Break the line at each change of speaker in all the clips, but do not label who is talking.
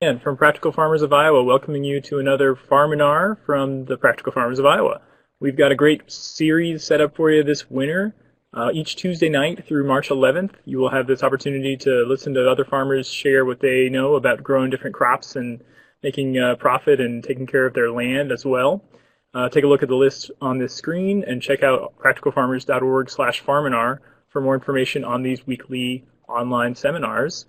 And from Practical Farmers of Iowa, welcoming you to another Farminar from the Practical Farmers of Iowa. We've got a great series set up for you this winter. Each Tuesday night through March 11th, you will have this opportunity to listen to other farmers share what they know about growing different crops and making profit and taking care of their land as well. Take a look at the list on this screen and check out practicalfarmers.org/Farminar for more information on these weekly online seminars.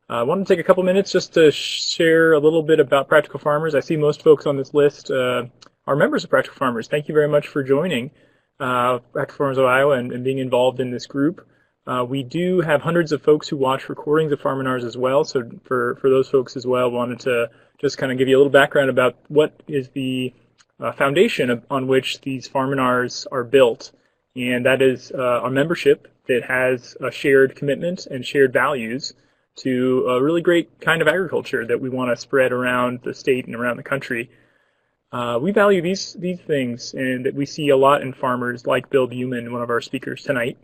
I want to take a couple minutes just to share a little bit about Practical Farmers. I see most folks on this list are members of Practical Farmers. Thank you very much for joining Practical Farmers of Iowa and being involved in this group. We do have hundreds of folks who watch recordings of Farminars as well, so for those folks as well, wanted to just kind of give you a little background about what is the foundation on which these Farminars are built, and that is our membership that has a shared commitment and shared values to a really great kind of agriculture that we want to spread around the state and around the country. We value these things, and we see a lot in farmers like Bill Buman, one of our speakers tonight.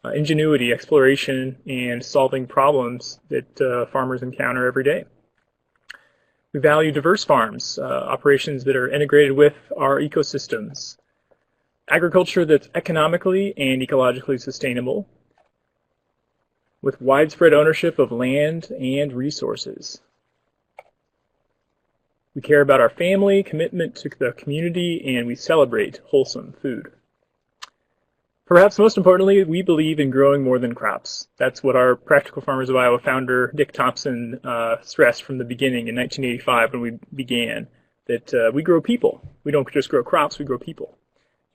Ingenuity, exploration, and solving problems that farmers encounter every day. We value diverse farms, operations that are integrated with our ecosystems. Agriculture that's economically and ecologically sustainable, with widespread ownership of land and resources. We care about our family, commitment to the community, and we celebrate wholesome food. Perhaps most importantly, we believe in growing more than crops. That's what our Practical Farmers of Iowa founder, Dick Thompson, stressed from the beginning in 1985 when we began, that we grow people. We don't just grow crops, we grow people.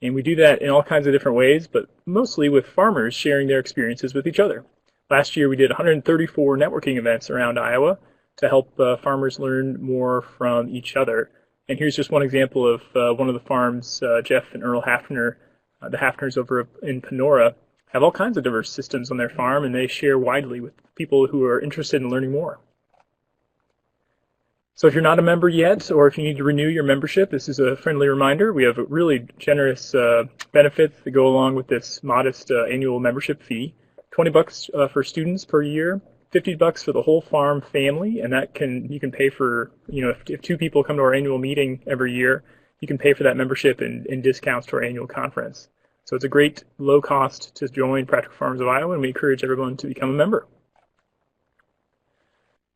And we do that in all kinds of different ways, but mostly with farmers sharing their experiences with each other. Last year we did 134 networking events around Iowa to help farmers learn more from each other. And here's just one example of one of the farms, Jeff and Earl Hafner, the Hafners over in Panora, have all kinds of diverse systems on their farm, and they share widely with people who are interested in learning more. So if you're not a member yet, or if you need to renew your membership, this is a friendly reminder. We have really generous benefits that go along with this modest annual membership fee. $20 for students per year, $50 for the whole farm family, and that you can pay for, if two people come to our annual meeting every year, you can pay for that membership and discounts to our annual conference. So it's a great low cost to join Practical Farmers of Iowa, and we encourage everyone to become a member.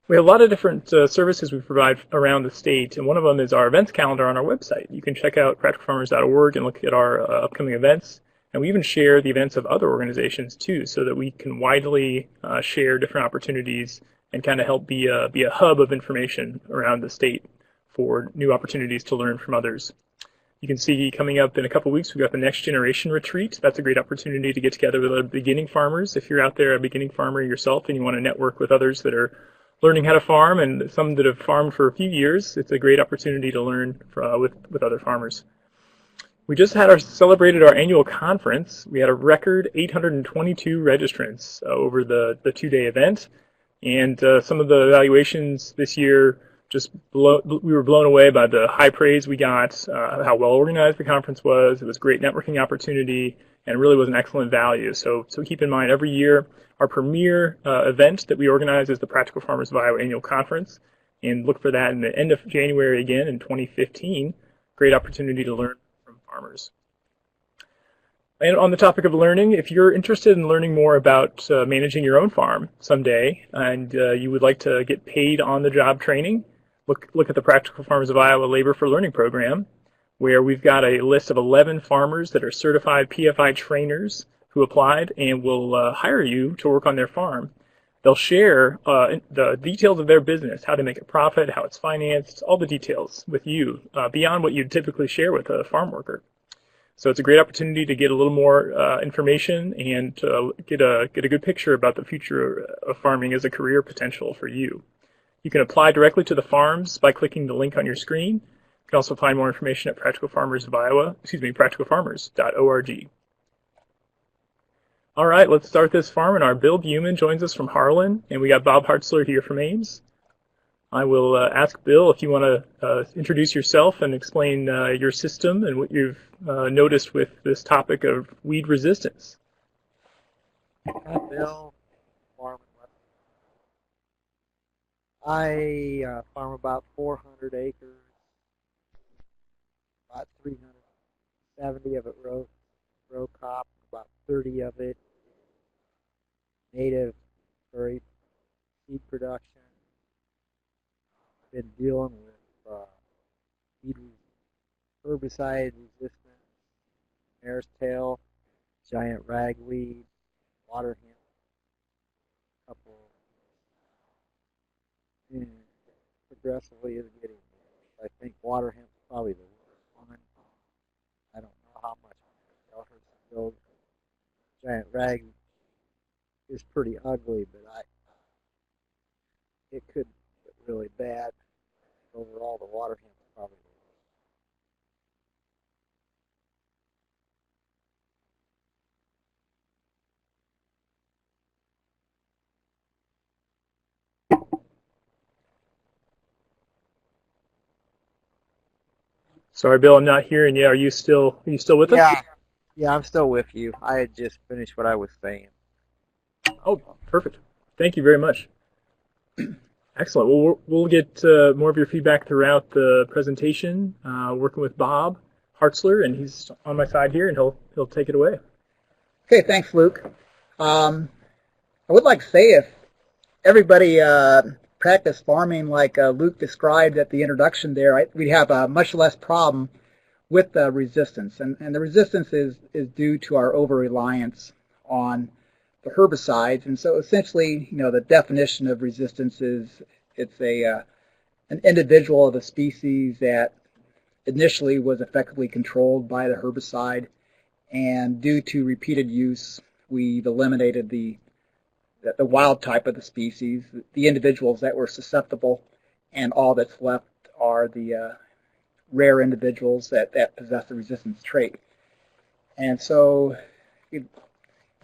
We have a lot of different services we provide around the state, and one of them is our events calendar on our website. You can check out practicalfarmers.org and look at our upcoming events. And we even share the events of other organizations too, so that we can widely share different opportunities and kind of help be a hub of information around the state for new opportunities to learn from others. You can see coming up in a couple weeks, we've got the Next Generation Retreat. That's a great opportunity to get together with other beginning farmers. If you're out there a beginning farmer yourself and you want to network with others that are learning how to farm and some that have farmed for a few years, it's a great opportunity to learn with other farmers. We just celebrated our annual conference. We had a record 822 registrants over the two-day event, and some of the evaluations this year we were blown away by the high praise we got, how well organized the conference was. It was a great networking opportunity, and really was an excellent value. So keep in mind, every year our premier event that we organize is the Practical Farmers of Iowa Annual Conference, and look for that in the end of January again in 2015. Great opportunity to learn farmers. And on the topic of learning, if you're interested in learning more about managing your own farm someday, and you would like to get paid on the job training, look at the Practical Farmers of Iowa Labor for Learning program, where we've got a list of 11 farmers that are certified PFI trainers who applied and will hire you to work on their farm. They'll share the details of their business, how to make a profit, how it's financed, all the details with you, beyond what you'd typically share with a farm worker. So it's a great opportunity to get a little more information and get a good picture about the future of farming as a career potential for you. You can apply directly to the farms by clicking the link on your screen. You can also find more information at practicalfarmers.org. All right, let's start this farm. And our Bill Buman joins us from Harlan, and we got Bob Hartzer here from Ames. I will ask Bill if you want to introduce yourself and explain your system and what you've noticed with this topic of weed resistance.
Bill, farm I farm about 400 acres, about 370 of it row crop, about 30 of it native prairie seed production. Been dealing with seed herbicide resistance, mare's tail, giant ragweed, water hemp, couple, and progressively is getting worse. I think water hemp is probably the worst one. I don't know how much mare's tail hurts the goat. Giant ragweed is pretty ugly, but it could get really bad. Overall, the water hemp is probably the worst.
Sorry, Bill, I'm not hearing you. Are you still with us?
Yeah, I'm still with you. I had just finished what I was saying.
Oh, perfect. Thank you very much. Excellent. Well, we'll get more of your feedback throughout the presentation. Working with Bob Hartzler, and he's on my side here, and he'll take it away.
Okay, thanks, Luke. I would like to say if everybody practiced farming like Luke described at the introduction there, we'd have a much less problem with resistance. And the resistance is due to our over-reliance on the herbicides. And so essentially, the definition of resistance is it's an individual of a species that initially was effectively controlled by the herbicide, and due to repeated use, we've eliminated the wild type of the species, the individuals that were susceptible, and all that's left are the rare individuals that possess the resistance trait. And so,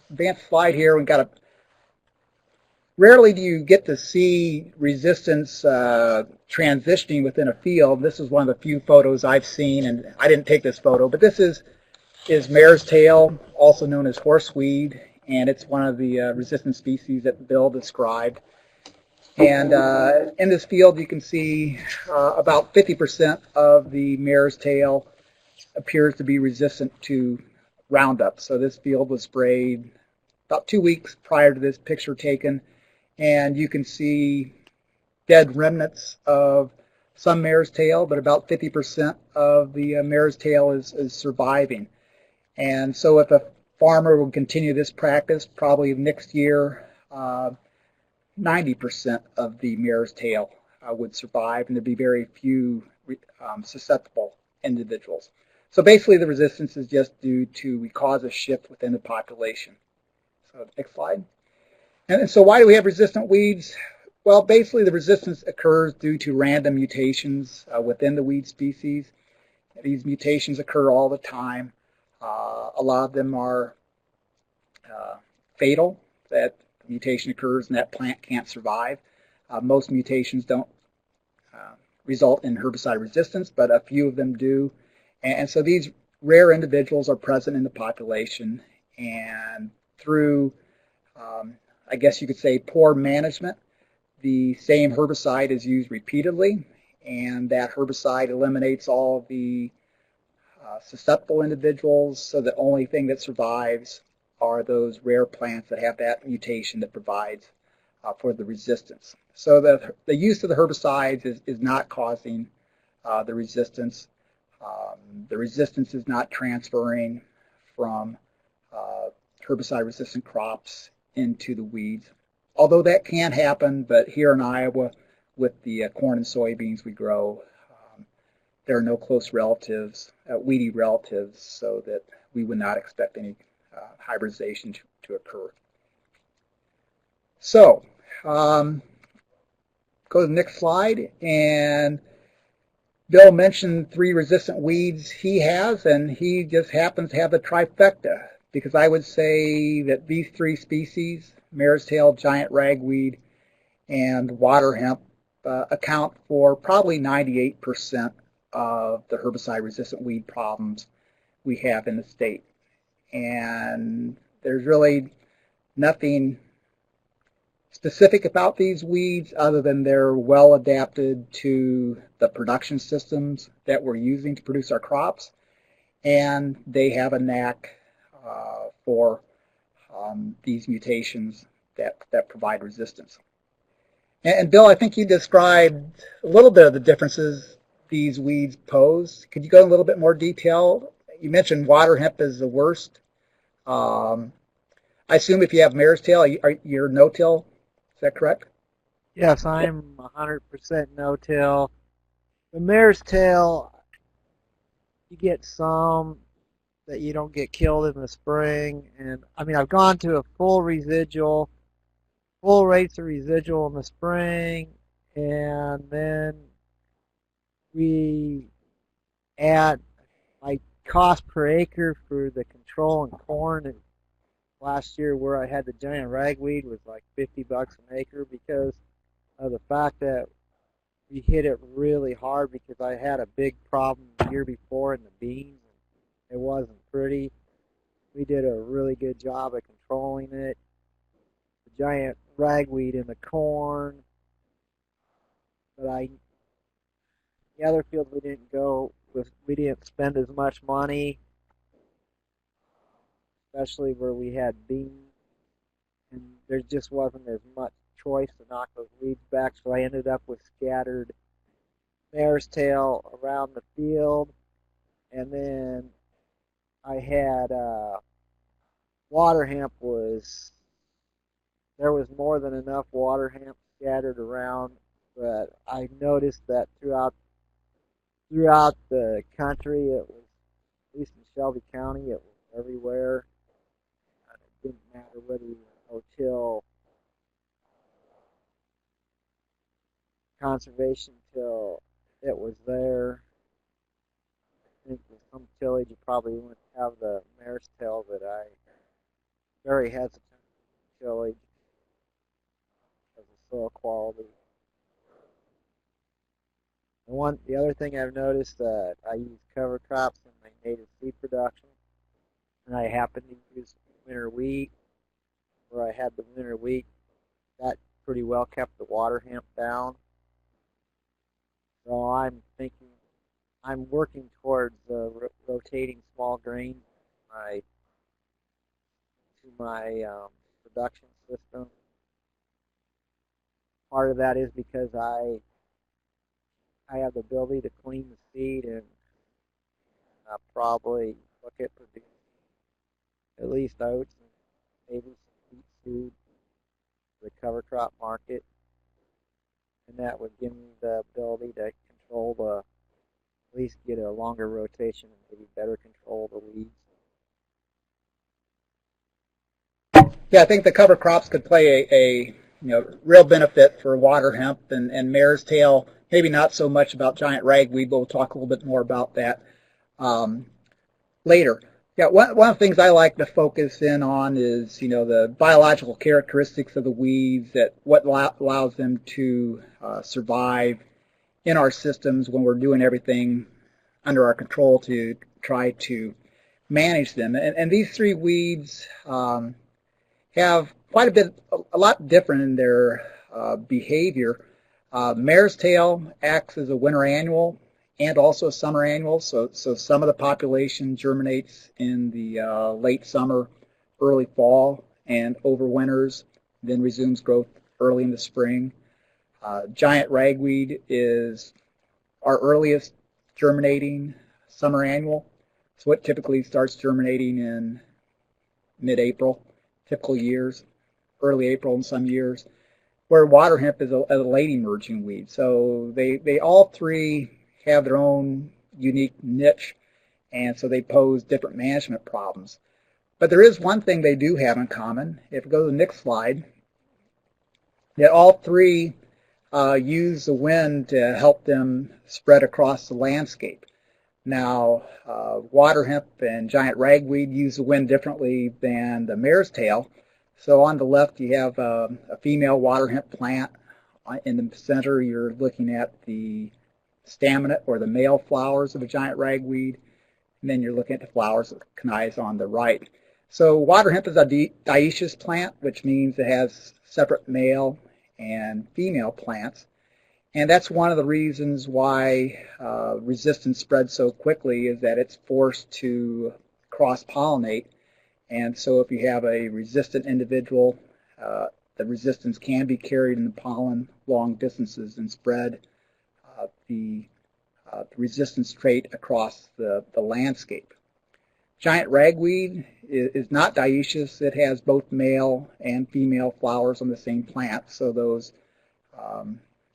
advanced slide here, we've got rarely do you get to see resistance transitioning within a field. This is one of the few photos I've seen, and I didn't take this photo, but this is mare's tail, also known as horseweed, and it's one of the resistant species that Bill described. And in this field, you can see about 50% of the mare's tail appears to be resistant to Roundup. So this field was sprayed about 2 weeks prior to this picture taken, and you can see dead remnants of some mare's tail, but about 50% of the mare's tail is surviving. And so if a farmer will continue this practice, probably next year, 90% of the mare's tail would survive, and there'd be very few susceptible individuals. So basically the resistance is just due to we cause a shift within the population. So next slide. And so why do we have resistant weeds? Well, basically the resistance occurs due to random mutations within the weed species. These mutations occur all the time. A lot of them are fatal, that mutation occurs and that plant can't survive. Most mutations don't result in herbicide resistance, but a few of them do. And so these rare individuals are present in the population, and through, I guess you could say, poor management, the same herbicide is used repeatedly, and that herbicide eliminates all the susceptible individuals, so the only thing that survives are those rare plants that have that mutation that provides for the resistance. So the use of the herbicides is not causing the resistance. The resistance is not transferring from herbicide-resistant crops into the weeds, although that can happen. But here in Iowa, with the corn and soybeans we grow, there are no close relatives, weedy relatives, so that we would not expect any hybridization to occur. So, go to the next slide. And Bill mentioned 3 resistant weeds he has, and he just happens to have the trifecta, because I would say that these 3 species, mare's tail, giant ragweed, and water hemp, account for probably 98% of the herbicide-resistant weed problems we have in the state. And there's really nothing specific about these weeds other than they're well adapted to the production systems that we're using to produce our crops, and they have a knack for these mutations that provide resistance. And Bill, I think you described a little bit of the differences these weeds pose. Could you go in a little bit more detail? You mentioned water hemp is the worst. I assume if you have mare's tail, you're no-till. Is that correct?
Yes, I'm 100% no-till. The mare's tail, you get some that you don't get killed in the spring. And I mean, I've gone to a full rates of residual in the spring, and then we add my cost per acre for the control in corn. And last year, where I had the giant ragweed, was like $50 an acre because of the fact that we hit it really hard because I had a big problem the year before in the beans. And it wasn't pretty. We did a really good job of controlling it. The giant ragweed in the corn, but the other fields we didn't spend as much money, especially where we had beans, and there just wasn't as much choice to knock those weeds back, so I ended up with scattered mare's tail around the field. And then I had water hemp. There was more than enough water hemp scattered around, but I noticed that throughout the country, it was, at least in Shelby County, it was everywhere. And it didn't matter whether you were no-till, conservation till it was there. I think with some tillage you probably wouldn't have the mare's tail, but I very hesitant with tillage because of soil quality. The other thing I've noticed that I use cover crops in my native seed production, and I happen to use winter wheat. Where I had the winter wheat, that pretty well kept the water hemp down. So I'm working towards rotating small grains to my production system. Part of that is because I have the ability to clean the seed, and I'll probably look at producing at least oats and maybe some wheat seed for the cover crop market. And that would give me the ability to control at least get a longer rotation and maybe better control the weeds.
Yeah, I think the cover crops could play a real benefit for water hemp and mare's tail. Maybe not so much about giant ragweed, but we'll talk a little bit more about that later. Yeah, one of the things I like to focus in on is the biological characteristics of the weeds, that what allows them to survive in our systems when we're doing everything under our control to try to manage them. And these three weeds have quite a lot different in their behavior. Mare's tail acts as a winter annual and also a summer annual, so some of the population germinates in the late summer, early fall, and overwinters, then resumes growth early in the spring. Giant ragweed is our earliest germinating summer annual, so it typically starts germinating in mid-April, typical years, early April in some years, where water hemp is a late emerging weed. So they all three have their own unique niche, and so they pose different management problems. But there is one thing they do have in common. If we go to the next slide, that all three use the wind to help them spread across the landscape. Now, water hemp and giant ragweed use the wind differently than the mare's tail. So on the left you have a female water hemp plant. In the center you're looking at the staminate or the male flowers of a giant ragweed, and then you're looking at the flowers of canais on the right. So water hemp is a dioecious plant, which means it has separate male and female plants. And that's one of the reasons why resistance spreads so quickly, is that it's forced to cross-pollinate. And so if you have a resistant individual, the resistance can be carried in the pollen long distances and spread the resistance trait across the landscape. Giant ragweed is not dioecious. It has both male and female flowers on the same plant. So those,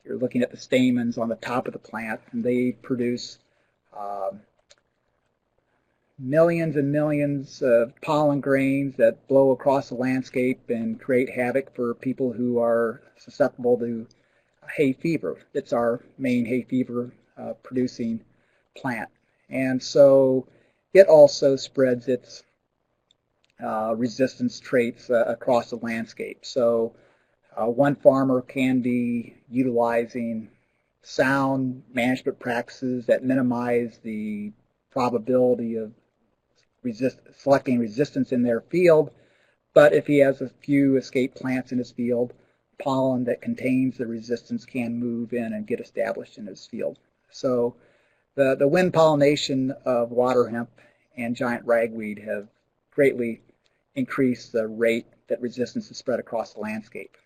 you're looking at the stamens on the top of the plant, and they produce millions and millions of pollen grains that blow across the landscape and create havoc for people who are susceptible to hay fever. It's our main hay fever producing plant. And so it also spreads its resistance traits across the landscape. So one farmer can be utilizing sound management practices that minimize the probability of selecting resistance in their field, but if he has a few escape plants in his field, pollen that contains the resistance can move in and get established in his field. So the wind pollination of water hemp and giant ragweed have greatly increased the rate that resistance is spread across the landscape.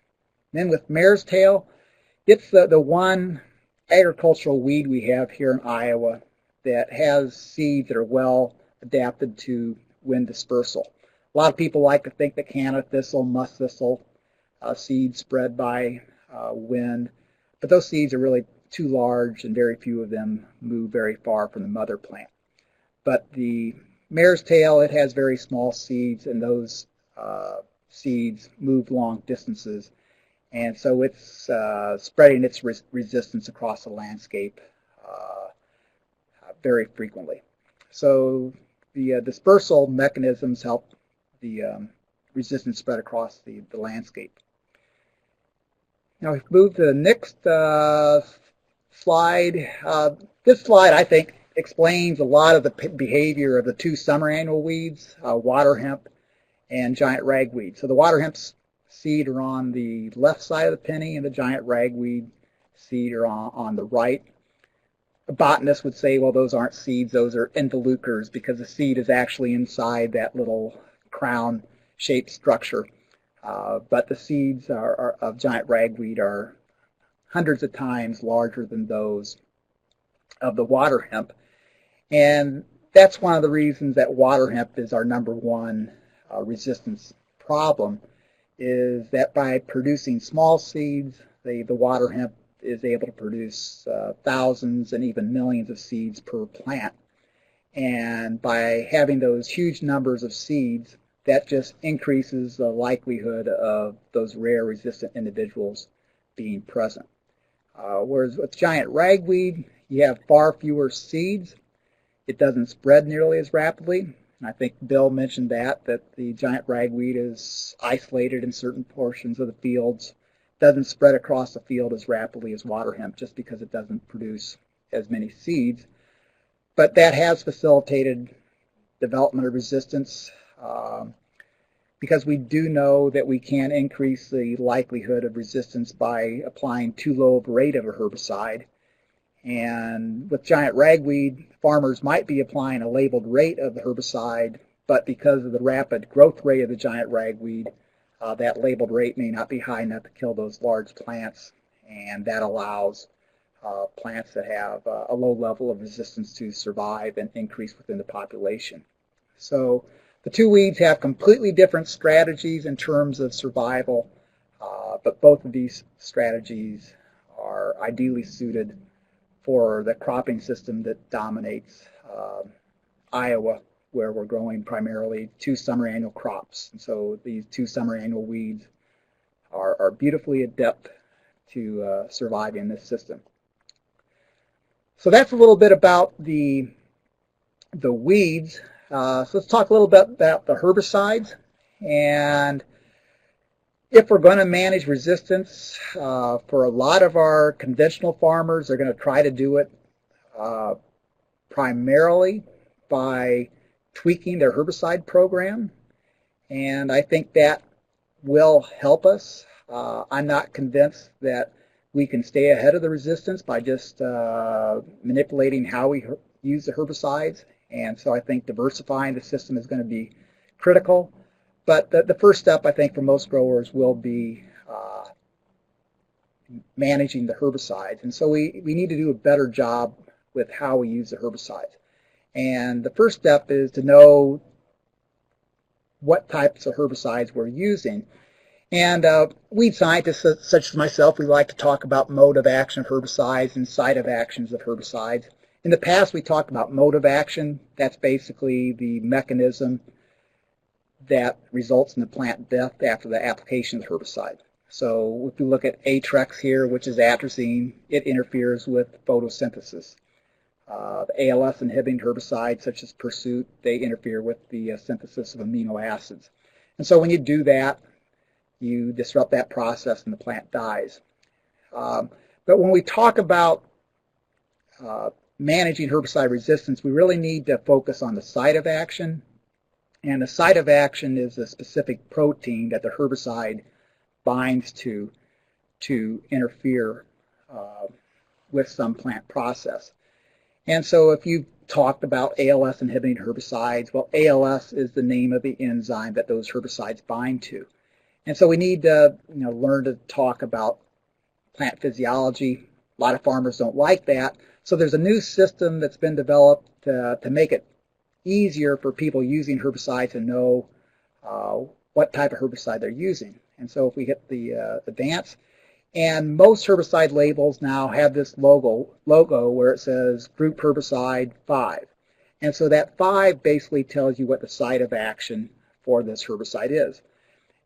And then with mare's tail, it's the one agricultural weed we have here in Iowa that has seeds that are well adapted to wind dispersal. A lot of people like to think that Canada thistle, musk thistle seeds spread by wind, but those seeds are really too large and very few of them move very far from the mother plant. But the mare's tail, it has very small seeds, and those seeds move long distances, and so it's spreading its resistance across the landscape very frequently. So the dispersal mechanisms help the resistance spread across the landscape. Now we move to the next slide. This slide, I think, explains a lot of the behavior of the two summer annual weeds, water hemp and giant ragweed. So the water hemp seed are on the left side of the penny, and the giant ragweed seed are on the right. A botanist would say, well, those aren't seeds, those are involucres, because the seed is actually inside that little crown-shaped structure. But the seeds of giant ragweed are hundreds of times larger than those of the water hemp. And that's one of the reasons that water hemp is our #1 resistance problem, is that by producing small seeds, the water hemp is able to produce thousands and even millions of seeds per plant. And by having those huge numbers of seeds, that just increases the likelihood of those rare resistant individuals being present. Whereas with giant ragweed, you have far fewer seeds. It doesn't spread nearly as rapidly. And I think Bill mentioned that the giant ragweed is isolated in certain portions of the fields, doesn't spread across the field as rapidly as water hemp just because it doesn't produce as many seeds. But that has facilitated development of resistance because we do know that we can increase the likelihood of resistance by applying too low of a rate of a herbicide. And with giant ragweed, farmers might be applying a labeled rate of the herbicide, but because of the rapid growth rate of the giant ragweed, that labeled rate may not be high enough to kill those large plants, and that allows plants that have a low level of resistance to survive and increase within the population. So the two weeds have completely different strategies in terms of survival, but both of these strategies are ideally suited for the cropping system that dominates Iowa, where we're growing primarily 2 summer annual crops. And so these 2 summer annual weeds are beautifully adept to survive in this system. So that's a little bit about the weeds. So let's talk a little bit about the herbicides. And if we're going to manage resistance, for a lot of our conventional farmers, they're going to try to do it primarily by tweaking their herbicide program. And I think that will help us. I'm not convinced that we can stay ahead of the resistance by just manipulating how we use the herbicides. And so I think diversifying the system is going to be critical. But the first step, I think, for most growers will be managing the herbicides. And so we need to do a better job with how we use the herbicides. And the first step is to know what types of herbicides we're using. And weed scientists such as myself, we like to talk about mode of action of herbicides and site of actions of herbicides. In the past, we talked about mode of action. That's basically the mechanism that results in the plant death after the application of the herbicide. So if you look at Atrex here, which is atrazine, it interferes with photosynthesis. The ALS inhibiting herbicides such as Pursuit, they interfere with the synthesis of amino acids. And so when you do that, you disrupt that process and the plant dies. But when we talk about managing herbicide resistance, we really need to focus on the site of action. And the site of action is a specific protein that the herbicide binds to interfere with some plant process. And so if you've talked about ALS inhibiting herbicides, well, ALS is the name of the enzyme that those herbicides bind to. And so we need to learn to talk about plant physiology. A lot of farmers don't like that. So there's a new system that's been developed to make it easier for people using herbicides to know what type of herbicide they're using. And so if we hit the advance, and most herbicide labels now have this logo where it says group herbicide 5. And so that 5 basically tells you what the site of action for this herbicide is.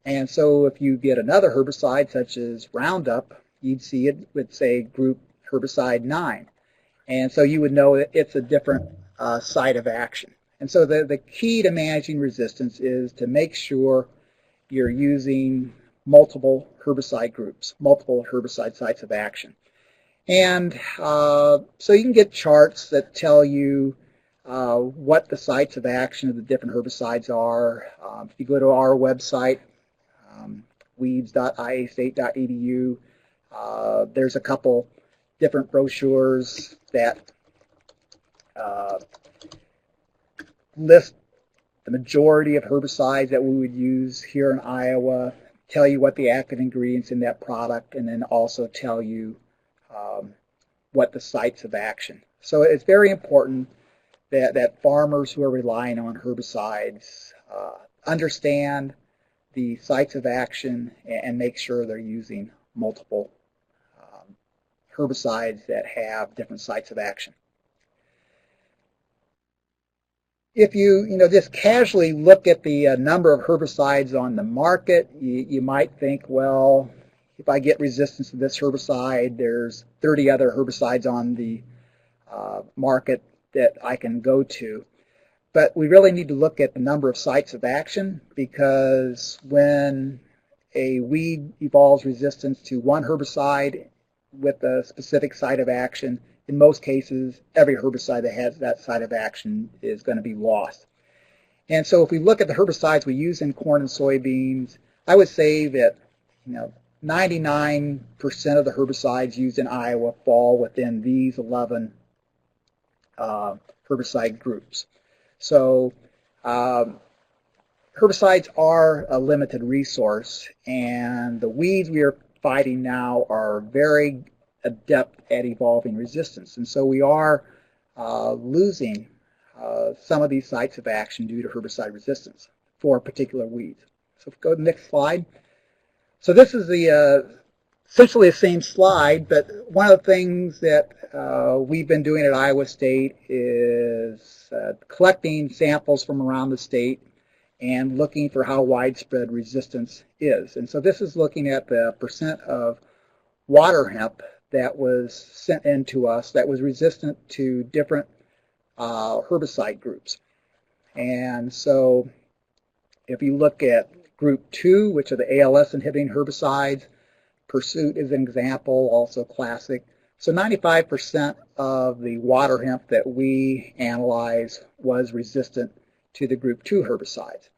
And so if you get another herbicide such as Roundup, you'd see it would say group herbicide 9. And so you would know that it's a different site of action. And so the key to managing resistance is to make sure you're using multiple herbicide groups, multiple herbicide sites of action. And so you can get charts that tell you what the sites of action of the different herbicides are. If you go to our website, weeds.iastate.edu, there's a couple different brochures that list the majority of herbicides that we would use here in Iowa, tell you what the active ingredients in that product, and then also tell you what the sites of action. So it's very important that farmers who are relying on herbicides understand the sites of action and make sure they're using multiple herbicides that have different sites of action. If you just casually look at the number of herbicides on the market, you might think, well, if I get resistance to this herbicide, there's 30 other herbicides on the market that I can go to. But we really need to look at the number of sites of action, because when a weed evolves resistance to one herbicide with a specific site of action, in most cases, every herbicide that has that site of action is going to be lost. And so if we look at the herbicides we use in corn and soybeans, I would say that 99% of the herbicides used in Iowa fall within these 11 herbicide groups. So herbicides are a limited resource, and the weeds we are fighting now are very adept at evolving resistance. And so we are losing some of these sites of action due to herbicide resistance for particular weeds. So if we go to the next slide. So this is essentially the same slide, but one of the things that we've been doing at Iowa State is collecting samples from around the state and looking for how widespread resistance is. And so this is looking at the percent of water hemp that was sent in to us that was resistant to different herbicide groups. And so if you look at group 2, which are the ALS inhibiting herbicides, Pursuit is an example, also classic. So 95% of the water hemp that we analyzed was resistant to the group 2 herbicides.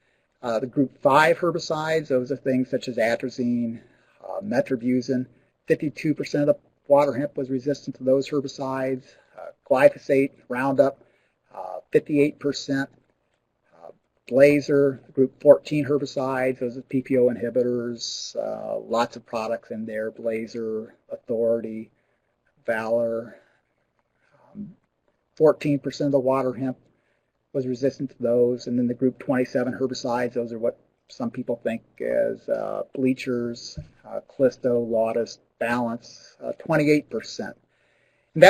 The group 5 herbicides, those are things such as atrazine, metribuzin, 52% of the water hemp was resistant to those herbicides. Glyphosate, Roundup, 58%. Blazer, group 14 herbicides, those are PPO inhibitors, lots of products in there, Blazer, Authority, Valor. 14% of the water hemp was resistant to those, and then the group 27 herbicides, those are what some people think as bleachers, Callisto, Lautus, Balance, 28%. And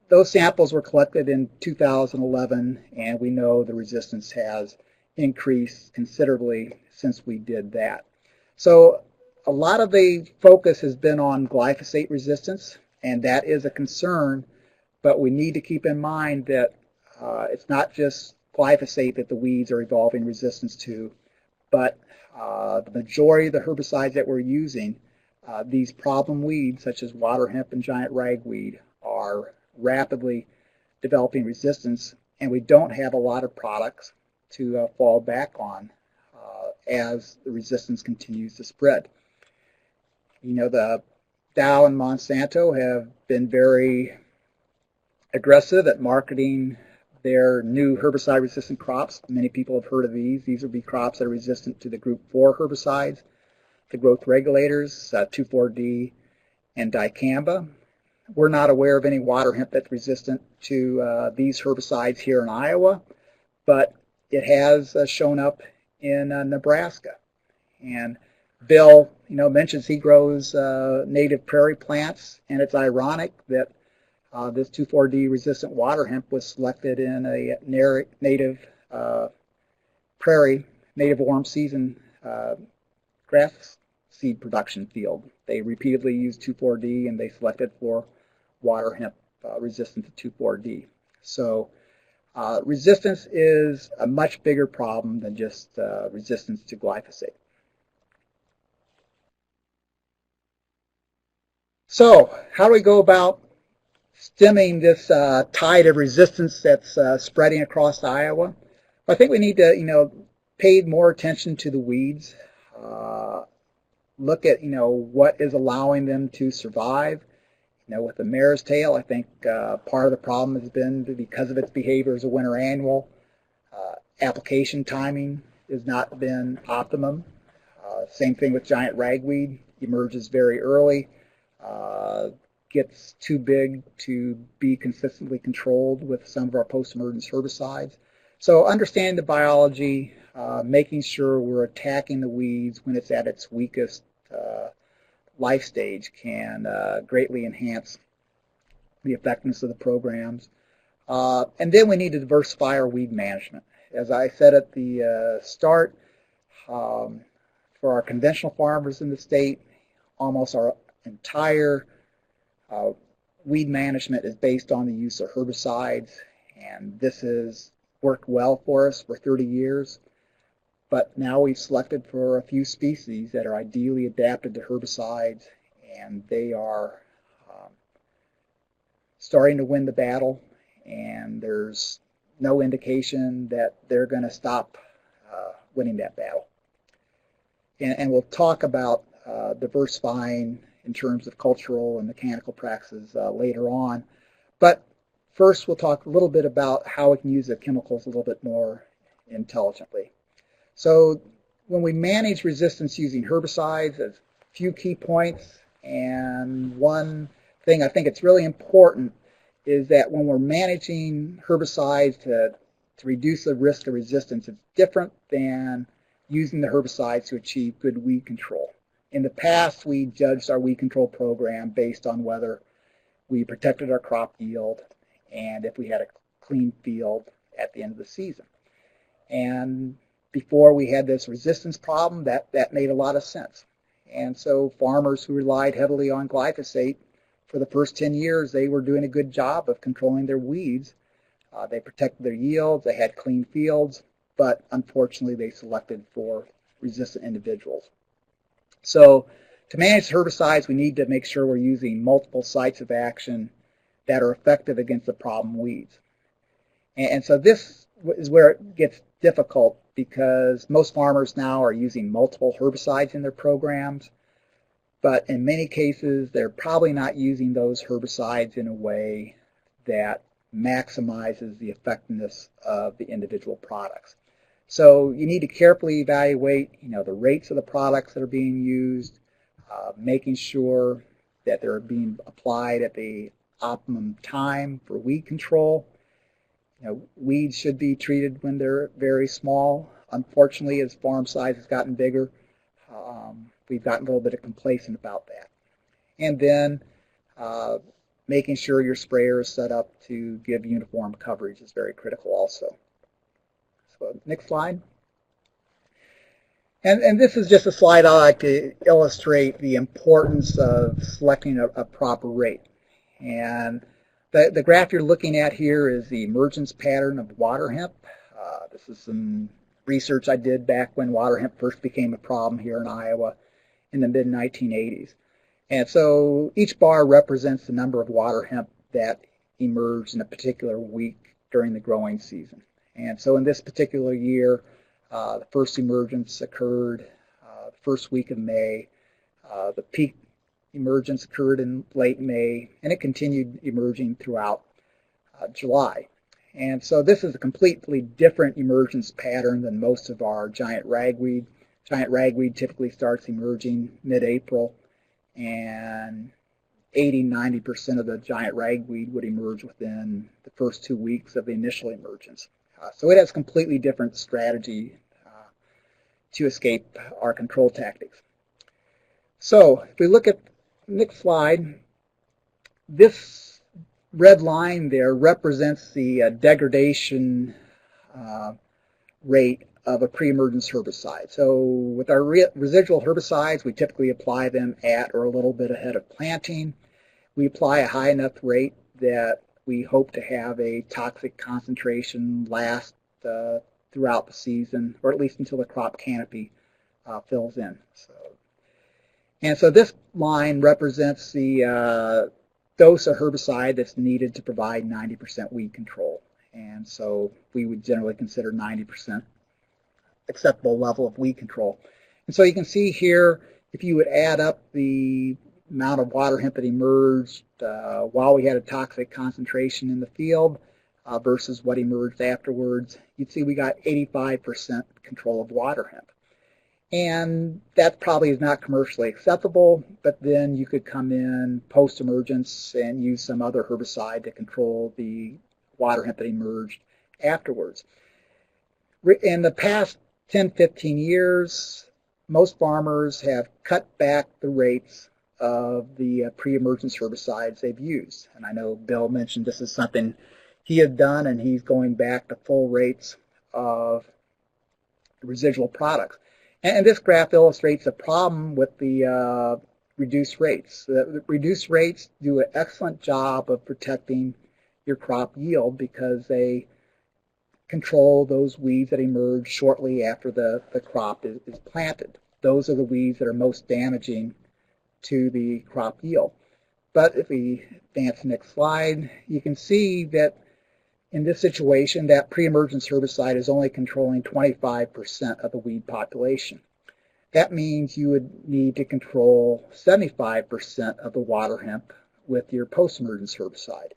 those samples were collected in 2011, and we know the resistance has increased considerably since we did that. So a lot of the focus has been on glyphosate resistance, and that is a concern, but we need to keep in mind that it's not just glyphosate that the weeds are evolving resistance to, but the majority of the herbicides that we're using, these problem weeds such as water hemp and giant ragweed, are rapidly developing resistance, and we don't have a lot of products to fall back on as the resistance continues to spread. You know, the Dow and Monsanto have been very aggressive at marketing their new herbicide-resistant crops. Many people have heard of these. These would be crops that are resistant to the Group 4 herbicides, the growth regulators, 2,4-D, and dicamba. We're not aware of any water hemp that's resistant to these herbicides here in Iowa, but it has shown up in Nebraska. And Bill, mentions he grows native prairie plants, and it's ironic that this 2,4-D resistant water hemp was selected in a native prairie, native warm season grass seed production field. They repeatedly used 2,4-D, and they selected for water hemp resistant to 2,4-D. So resistance is a much bigger problem than just resistance to glyphosate. So how do we go about stemming this tide of resistance that's spreading across Iowa? I think we need to, pay more attention to the weeds. Look at, what is allowing them to survive. With the mare's tail, I think part of the problem has been because of its behavior as a winter annual. Application timing has not been optimum. Same thing with giant ragweed. Emerges very early. Gets too big to be consistently controlled with some of our post-emergence herbicides. So understanding the biology, making sure we're attacking the weeds when it's at its weakest life stage can greatly enhance the effectiveness of the programs. And then we need to diversify our weed management. As I said at the start, for our conventional farmers in the state, almost our entire weed management is based on the use of herbicides, and this has worked well for us for 30 years. But now we've selected for a few species that are ideally adapted to herbicides, and they are starting to win the battle, and there's no indication that they're going to stop winning that battle. And we'll talk about diversifying in terms of cultural and mechanical practices later on. But first we'll talk a little bit about how we can use the chemicals a little bit more intelligently. So when we manage resistance using herbicides, there's a few key points, and one thing I think it's really important is that when we're managing herbicides to reduce the risk of resistance, it's different than using the herbicides to achieve good weed control. In the past, we judged our weed control program based on whether we protected our crop yield and if we had a clean field at the end of the season. And before we had this resistance problem, that made a lot of sense. And so farmers who relied heavily on glyphosate, for the first 10 years, they were doing a good job of controlling their weeds. They protected their yields, they had clean fields, but unfortunately they selected for resistant individuals. So to manage herbicides, we need to make sure we're using multiple sites of action that are effective against the problem weeds. And so this is where it gets difficult, because most farmers now are using multiple herbicides in their programs, but in many cases they're probably not using those herbicides in a way that maximizes the effectiveness of the individual products. So you need to carefully evaluate, the rates of the products that are being used, making sure that they're being applied at the optimum time for weed control. Weeds should be treated when they're very small. Unfortunately, as farm size has gotten bigger, we've gotten a little bit complacent about that. And then making sure your sprayer is set up to give uniform coverage is very critical also. So next slide. And this is just a slide I like to illustrate the importance of selecting a proper rate. And the graph you're looking at here is the emergence pattern of water hemp. This is some research I did back when water hemp first became a problem here in Iowa in the mid-1980s. And so each bar represents the number of water hemp that emerged in a particular week during the growing season. And so in this particular year, the first emergence occurred the first week of May. The peak emergence occurred in late May, and it continued emerging throughout July. And so this is a completely different emergence pattern than most of our giant ragweed. Giant ragweed typically starts emerging mid-April, and 80–90% of the giant ragweed would emerge within the first 2 weeks of the initial emergence. So it has a completely different strategy to escape our control tactics. So if we look at the next slide, this red line there represents the degradation rate of a pre-emergence herbicide. So with our residual herbicides, we typically apply them at or a little bit ahead of planting. We apply a high enough rate that we hope to have a toxic concentration last throughout the season, or at least until the crop canopy fills in. So this line represents the dose of herbicide that's needed to provide 90% weed control. And so we would generally consider 90% acceptable level of weed control. And so you can see here, if you would add up the amount of water hemp that emerged while we had a toxic concentration in the field versus what emerged afterwards, you'd see we got 85% control of water hemp. And that probably is not commercially acceptable, but then you could come in post-emergence and use some other herbicide to control the water hemp that emerged afterwards. In the past 10–15 years, most farmers have cut back the rates of the pre-emergence herbicides they've used. And I know Bill mentioned this is something he had done, and he's going back to full rates of residual products. And this graph illustrates a problem with the reduced rates. The reduced rates do an excellent job of protecting your crop yield because they control those weeds that emerge shortly after the crop is planted. Those are the weeds that are most damaging to the crop yield. But if we advance to the next slide, you can see that in this situation, that pre-emergence herbicide is only controlling 25% of the weed population. That means you would need to control 75% of the water hemp with your post-emergence herbicide.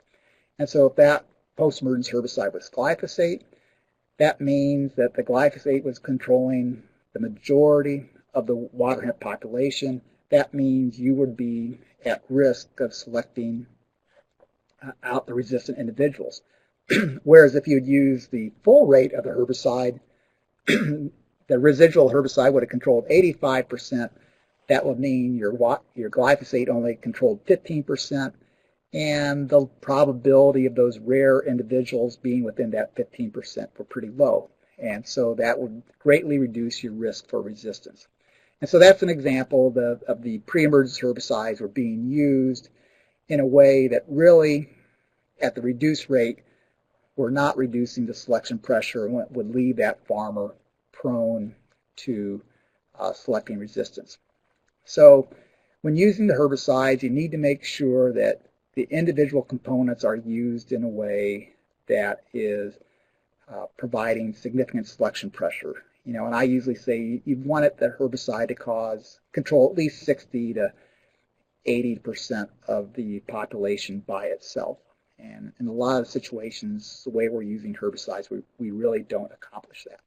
And so if that post-emergence herbicide was glyphosate, that means that the glyphosate was controlling the majority of the water hemp population. That means you would be at risk of selecting out the resistant individuals. Whereas if you'd use the full rate of the herbicide, the residual herbicide would have controlled 85%. That would mean your glyphosate only controlled 15%, and the probability of those rare individuals being within that 15% were pretty low. And so that would greatly reduce your risk for resistance. And so that's an example of the pre-emergence herbicides were being used in a way that really, at the reduced rate, were not reducing the selection pressure and would leave that farmer prone to selecting resistance. So when using the herbicides, you need to make sure that the individual components are used in a way that is providing significant selection pressure. And I usually say you want the herbicide to control at least 60 to 80% of the population by itself. And in a lot of situations, the way we're using herbicides, we really don't accomplish that.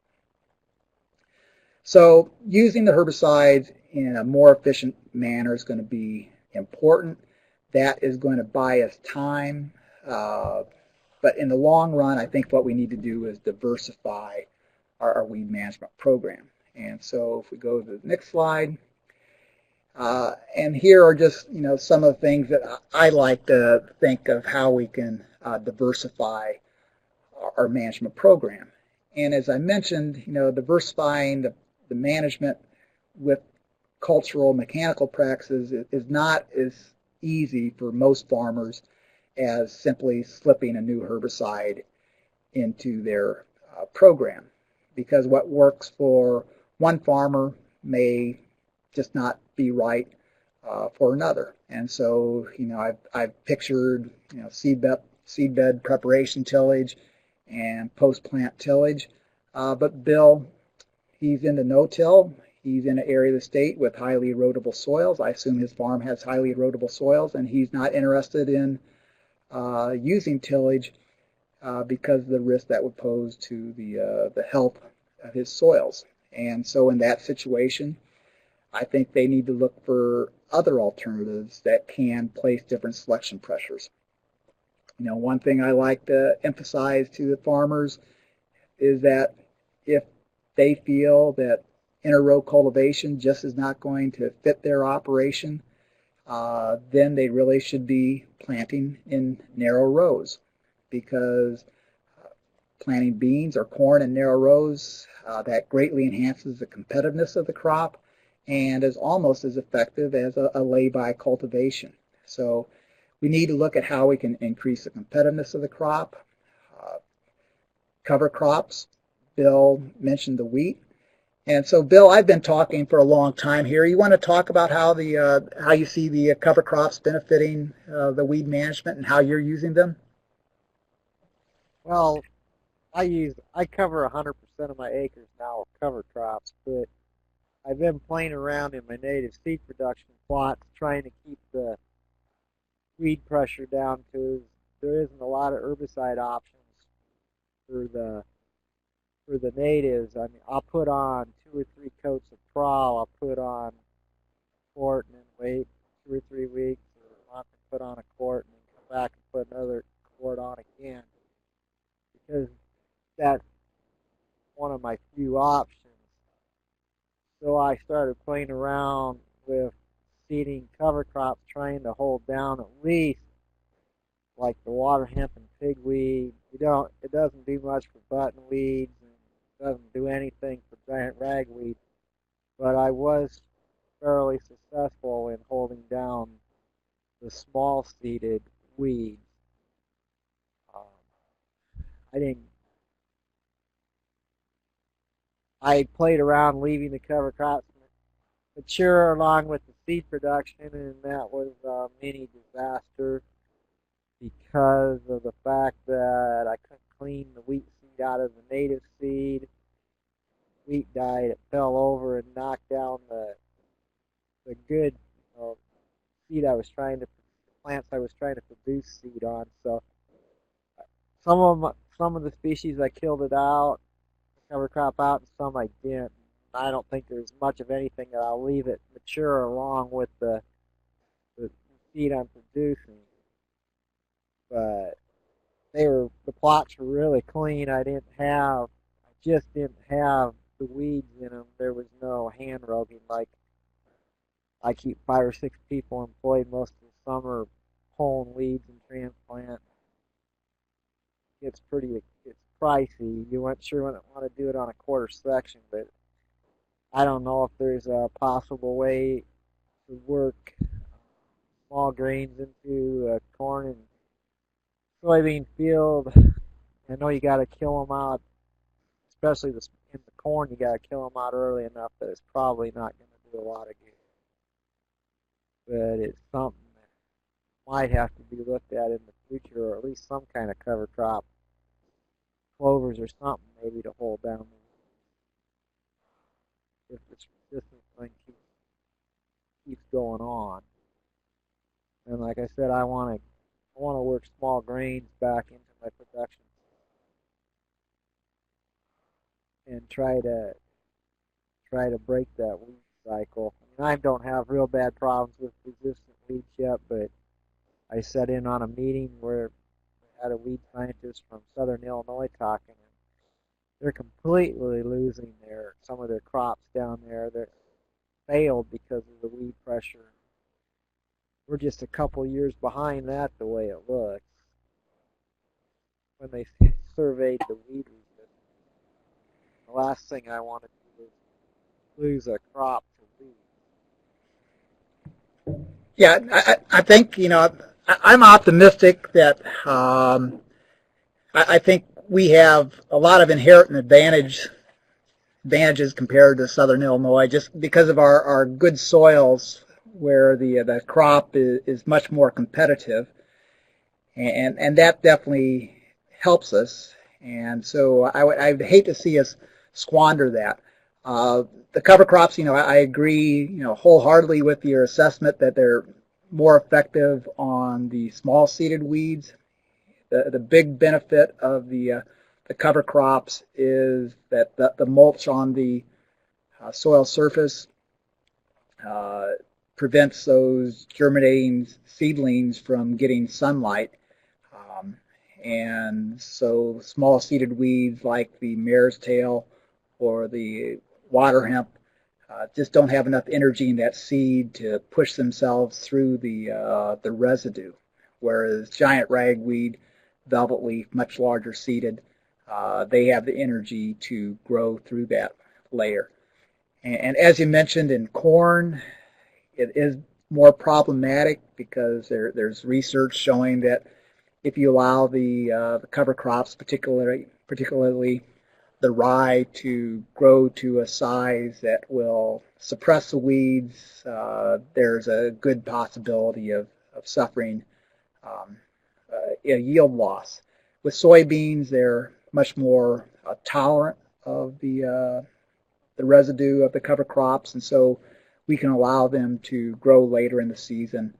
So using the herbicides in a more efficient manner is going to be important. That is going to buy us time. But in the long run, I think what we need to do is diversify our weed management program. And so if we go to the next slide, and here are just some of the things that I like to think of how we can diversify our management program. And as I mentioned, diversifying the management with cultural mechanical practices is not as easy for most farmers as simply slipping a new herbicide into their program, because what works for one farmer may just not be right for another. And so, I've pictured seedbed preparation tillage and post-plant tillage, but Bill, he's into no-till. He's in an area of the state with highly erodible soils. I assume his farm has highly erodible soils, and he's not interested in using tillage because of the risk that would pose to the health of his soils. And so in that situation, I think they need to look for other alternatives that can place different selection pressures. One thing I like to emphasize to the farmers is that if they feel that inter-row cultivation just is not going to fit their operation, then they really should be planting in narrow rows, because planting beans or corn in narrow rows, that greatly enhances the competitiveness of the crop and is almost as effective as a lay-by cultivation. So we need to look at how we can increase the competitiveness of the crop. Cover crops, Bill mentioned the wheat. And so, Bill, I've been talking for a long time here. You want to talk about how you see the cover crops benefiting the weed management and how you're using them?
Well, I cover 100% of my acres now with cover crops, but I've been playing around in my native seed production plots trying to keep the weed pressure down, because there isn't a lot of herbicide options for the natives. I mean, I'll put on 2 or 3 coats of prowl. I'll put on a quart and then wait 2 or 3 weeks or a month and put on a quart and then come back and put another quart on again, because that's one of my few options. So I started playing around with seeding cover crops, trying to hold down at least like the water hemp and pigweed. It doesn't do much for button weeds, and it doesn't do anything for giant ragweed, but I was fairly successful in holding down the small seeded weeds. I played around leaving the cover crops mature along with the seed production, and that was a mini disaster because of the fact that I couldn't clean the wheat seed out of the native seed. Wheat died, it fell over and knocked down the good seed plants I was trying to produce seed on. So some of the species I killed it out, cover crop out, and some I didn't. I don't think there's much of anything that I'll leave it mature along with the seed I'm producing. But the plots were really clean. I just didn't have the weeds in them. There was no hand roping. Like, I keep 5 or 6 people employed most of the summer pulling weeds and transplant. It's pricey. You wouldn't want to do it on a quarter section, but I don't know if there's a possible way to work small grains into a corn and soybean field. I know you got to kill them out, especially in the corn. You got to kill them out early enough that it's probably not going to do a lot of good. But it's something that might have to be looked at in the future, or at least some kind of cover crop, clovers or something, maybe to hold down if this thing keeps going on. And like I said, I want to work small grains back into my production and try to break that weed cycle. I mean, I don't have real bad problems with resistant weeds yet, but I sat in on a meeting where I had a weed scientist from Southern Illinois talking, and they're completely losing some of their crops down there that failed because of the weed pressure. We're just a couple years behind that the way it looks when they surveyed the weed resistance. The last thing I want to do is lose a crop to weeds.
Yeah, I think, I'm optimistic that I think we have a lot of inherent advantages compared to Southern Illinois just because of our good soils where the crop is much more competitive, and that definitely helps us. And so I would hate to see us squander that. The cover crops, I agree, wholeheartedly with your assessment that they're more effective on the small seeded weeds. The big benefit of the cover crops is that the mulch on the soil surface prevents those germinating seedlings from getting sunlight. And so small seeded weeds like the mare's tail or the water hemp just don't have enough energy in that seed to push themselves through the residue, whereas giant ragweed, velvet leaf, much larger seeded, they have the energy to grow through that layer. And as you mentioned in corn, it is more problematic because there's research showing that if you allow the cover crops, particularly the rye, to grow to a size that will suppress the weeds, there's a good possibility of suffering a yield loss. With soybeans, they're much more tolerant of the residue of the cover crops, and so we can allow them to grow later in the season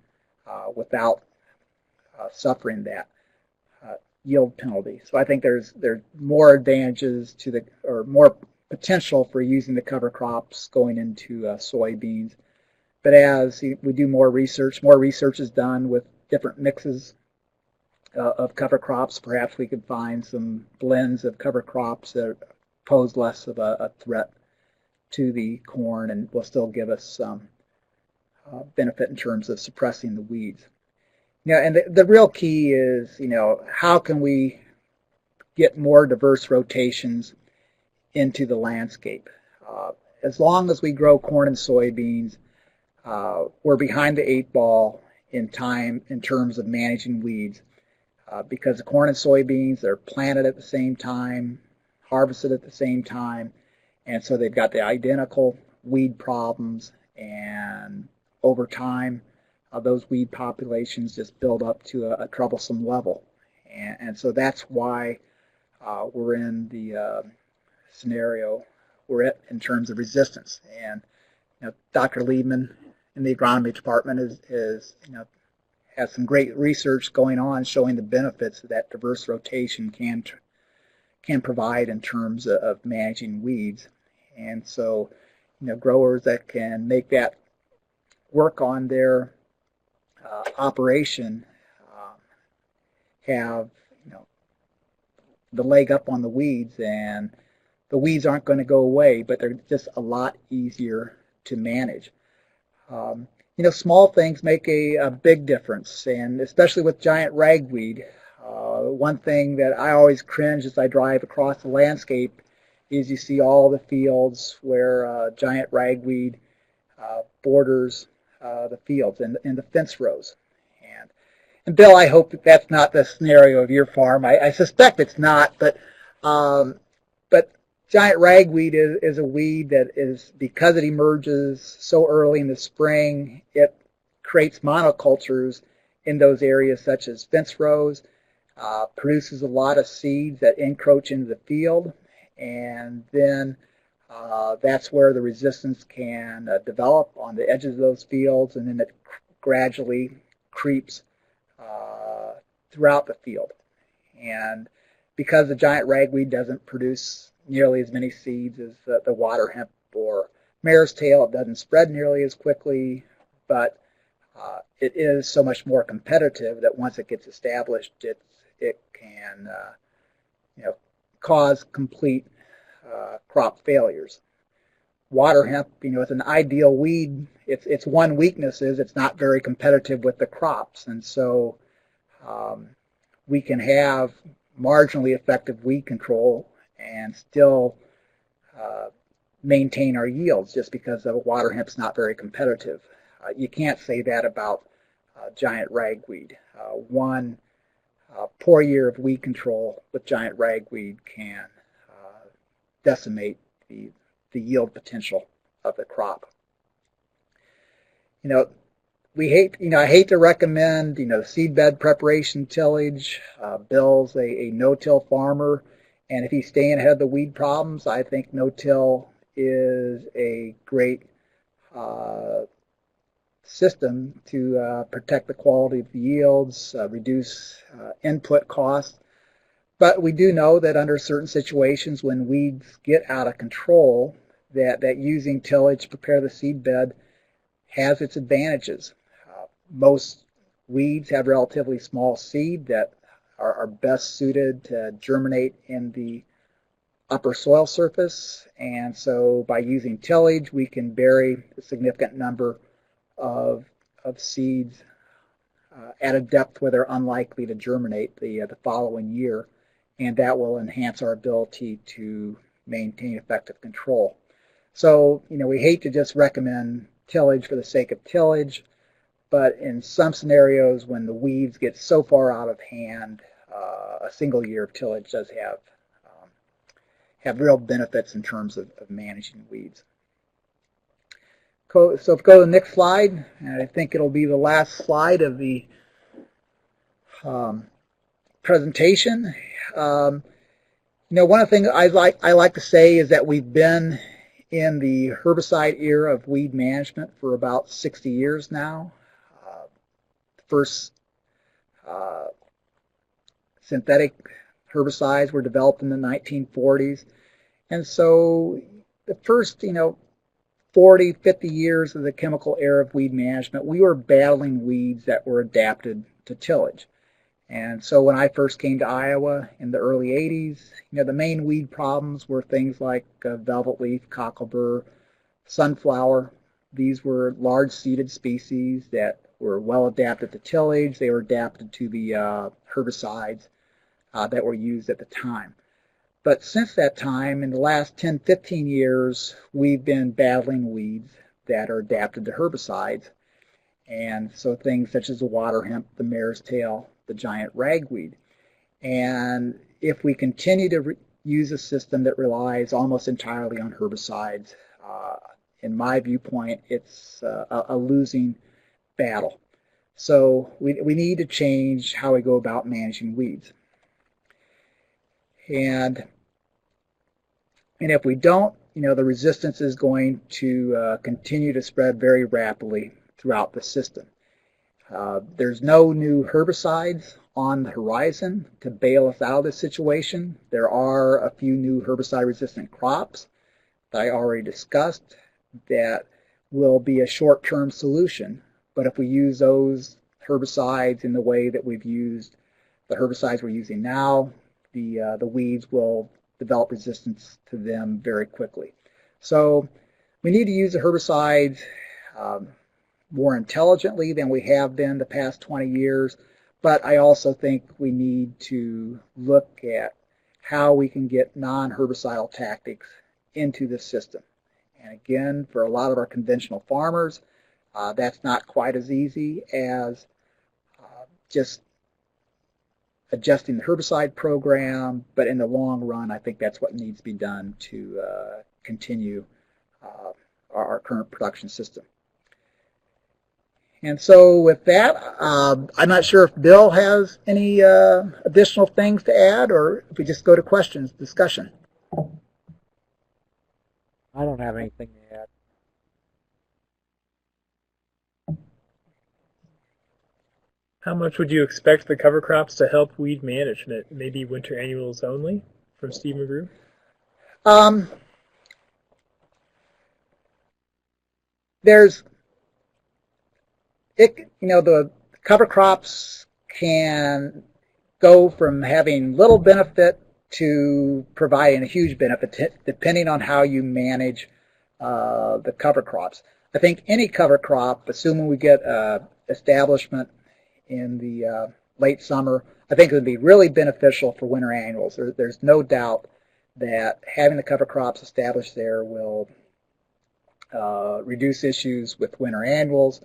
without suffering that yield penalty. So I think there's more advantages or more potential for using the cover crops going into soybeans. But as we do more research is done with different mixes of cover crops. Perhaps we could find some blends of cover crops that pose less of a threat to the corn and will still give us some benefit in terms of suppressing the weeds. And the real key is, how can we get more diverse rotations into the landscape? As long as we grow corn and soybeans, we're behind the 8 ball in time in terms of managing weeds, because the corn and soybeans, they're planted at the same time, harvested at the same time, and so they've got the identical weed problems, and over time, those weed populations just build up to a troublesome level. And so that's why we're in the scenario we're at in terms of resistance. And Dr. Liebman in the agronomy department has some great research going on showing the benefits that diverse rotation can provide in terms of managing weeds. And so, growers that can make that work on their operation have the leg up on the weeds, and the weeds aren't going to go away, but they're just a lot easier to manage. Small things make a big difference, and especially with giant ragweed. One thing that I always cringe as I drive across the landscape is you see all the fields where giant ragweed borders the fields and the fence rows. And Bill, I hope that's not the scenario of your farm. I suspect it's not, but giant ragweed is a weed that is, because it emerges so early in the spring, it creates monocultures in those areas such as fence rows, produces a lot of seeds that encroach into the field, and then that's where the resistance can develop on the edges of those fields, and then it gradually creeps throughout the field. And because the giant ragweed doesn't produce nearly as many seeds as the water hemp or mare's tail, it doesn't spread nearly as quickly, but it is so much more competitive that once it gets established, it can cause complete crop failures. Water hemp, it's an ideal weed. Its one weakness is it's not very competitive with the crops, and so we can have marginally effective weed control and still maintain our yields just because the water hemp's not very competitive. You can't say that about giant ragweed. One poor year of weed control with giant ragweed can decimate the yield potential of the crop. I hate to recommend, seedbed preparation tillage. Bill's a no-till farmer, and if he's staying ahead of the weed problems, I think no-till is a great system to protect the quality of the yields, reduce input costs. But we do know that under certain situations when weeds get out of control, that using tillage to prepare the seedbed has its advantages. Most weeds have relatively small seed that are best suited to germinate in the upper soil surface, and so by using tillage we can bury a significant number of seeds at a depth where they're unlikely to germinate the following year, and that will enhance our ability to maintain effective control. So, we hate to just recommend tillage for the sake of tillage, but in some scenarios when the weeds get so far out of hand, a single year of tillage does have real benefits in terms of managing weeds. So if we go to the next slide, and I think it'll be the last slide of the presentation. One of the things I like to say is that we've been in the herbicide era of weed management for about 60 years now. The first synthetic herbicides were developed in the 1940s, and so the first 40, 50 years of the chemical era of weed management, we were battling weeds that were adapted to tillage. And so when I first came to Iowa in the early 80s, the main weed problems were things like velvet leaf, cockleburr, sunflower. These were large seeded species that were well adapted to tillage. They were adapted to the herbicides that were used at the time. But since that time, in the last 10, 15 years, we've been battling weeds that are adapted to herbicides. And so things such as the water hemp, the mare's tail, the giant ragweed. And if we continue to use a system that relies almost entirely on herbicides, in my viewpoint, it's a losing battle. So we need to change how we go about managing weeds. And if we don't, the resistance is going to continue to spread very rapidly throughout the system. There's no new herbicides on the horizon to bail us out of this situation. There are a few new herbicide-resistant crops that I already discussed that will be a short-term solution. But if we use those herbicides in the way that we've used the herbicides we're using now, the weeds will develop resistance to them very quickly. So we need to use the herbicides more intelligently than we have been the past 20 years, but I also think we need to look at how we can get non-herbicidal tactics into the system. And again, for a lot of our conventional farmers, that's not quite as easy as just adjusting the herbicide program, but in the long run, I think that's what needs to be done to continue our current production system. And so with that, I'm not sure if Bill has any additional things to add, or if we just go to questions, discussion.
I don't have anything to add.
How much would you expect the cover crops to help weed management? Maybe winter annuals only? From Steve McGrew.
Um, there's, the cover crops can go from having little benefit to providing a huge benefit, depending on how you manage the cover crops. I think any cover crop, assuming we get establishment in the late summer, I think it would be really beneficial for winter annuals. There's no doubt that having the cover crops established there will reduce issues with winter annuals.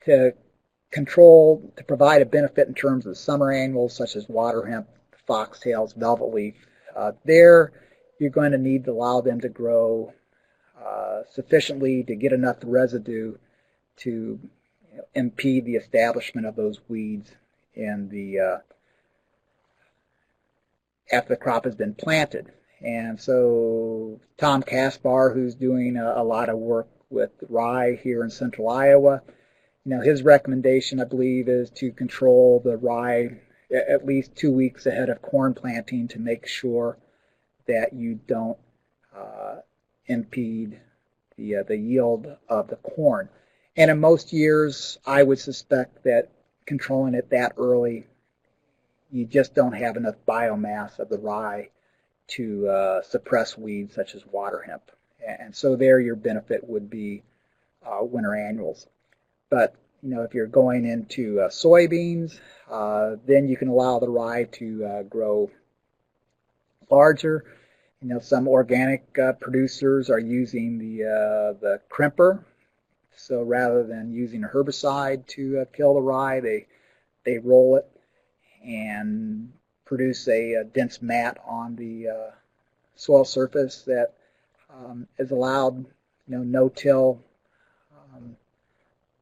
To provide a benefit in terms of summer annuals such as water hemp, foxtails, velvet leaf, there you're going to need to allow them to grow sufficiently to get enough residue to impede the establishment of those weeds in the after the crop has been planted. And so Tom Kaspar, who's doing a lot of work with rye here in central Iowa, his recommendation, I believe, is to control the rye at least 2 weeks ahead of corn planting to make sure that you don't impede the yield of the corn. And in most years, I would suspect that controlling it that early, you just don't have enough biomass of the rye to suppress weeds such as water hemp. And so there your benefit would be winter annuals. But if you're going into soybeans, then you can allow the rye to grow larger. Some organic producers are using the crimper. So rather than using a herbicide to kill the rye, they roll it and produce a dense mat on the soil surface that is allowed, no-till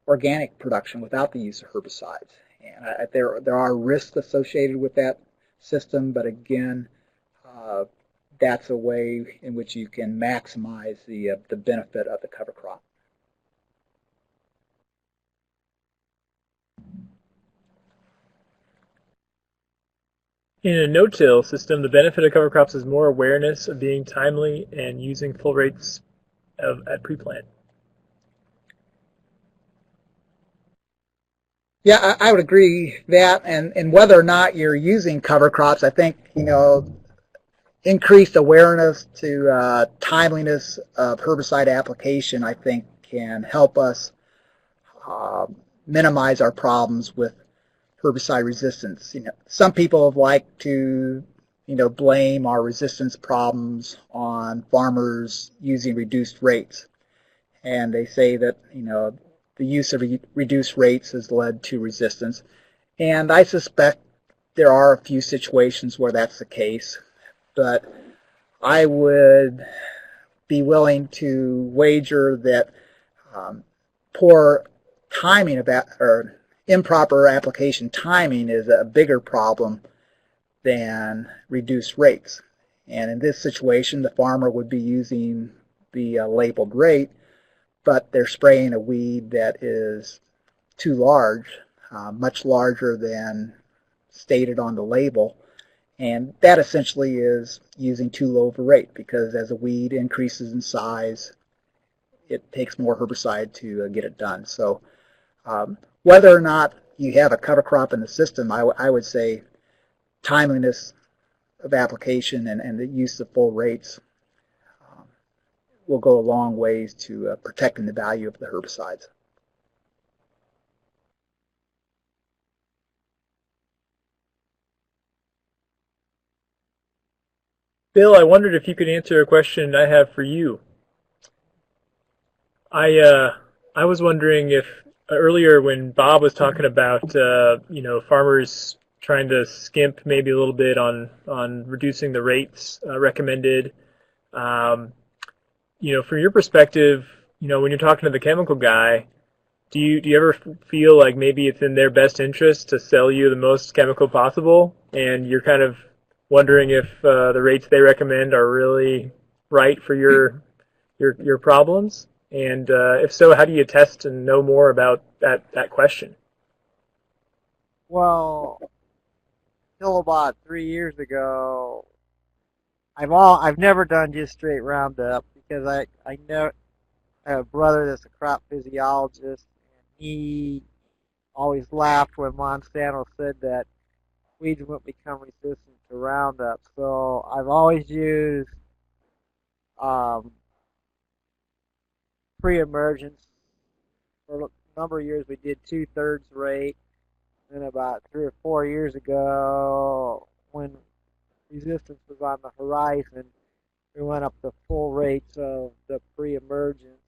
organic production without the use of herbicides. And there are risks associated with that system, but again, that's a way in which you can maximize the benefit of the cover crop.
In a no-till system, the benefit of cover crops is more awareness of being timely and using full rates at pre-plant.
Yeah, I would agree that, and whether or not you're using cover crops, I think, increased awareness to timeliness of herbicide application, I think, can help us minimize our problems with herbicide resistance. Some people have liked to, blame our resistance problems on farmers using reduced rates, and they say that, the use of reduced rates has led to resistance. And I suspect there are a few situations where that's the case, but I would be willing to wager that poor timing of that, or improper application timing, is a bigger problem than reduced rates. And in this situation, the farmer would be using the labeled rate, but they're spraying a weed that is too large, much larger than stated on the label. And that essentially is using too low of a rate, because as a weed increases in size, it takes more herbicide to get it done. So whether or not you have a cover crop in the system, I would say timeliness of application and the use of full rates will go a long ways to protecting the value of the herbicides.
Bill, I wondered if you could answer a question I have for you. I was wondering if earlier when Bob was talking about farmers trying to skimp maybe a little bit on reducing the rates recommended. From your perspective, when you're talking to the chemical guy, do you ever feel like maybe it's in their best interest to sell you the most chemical possible, and you're kind of wondering if the rates they recommend are really right for your problems? And if so, how do you test and know more about that question?
Well, till about 3 years ago, I've never done just straight Roundup because I know I have a brother that's a crop physiologist, and he always laughed when Monsanto said that weeds wouldn't become resistant to Roundup. So I've always used um, pre-emergence. For a number of years, we did 2/3 rate. Then about 3 or 4 years ago, when resistance was on the horizon, we went up to full rates of the pre-emergence,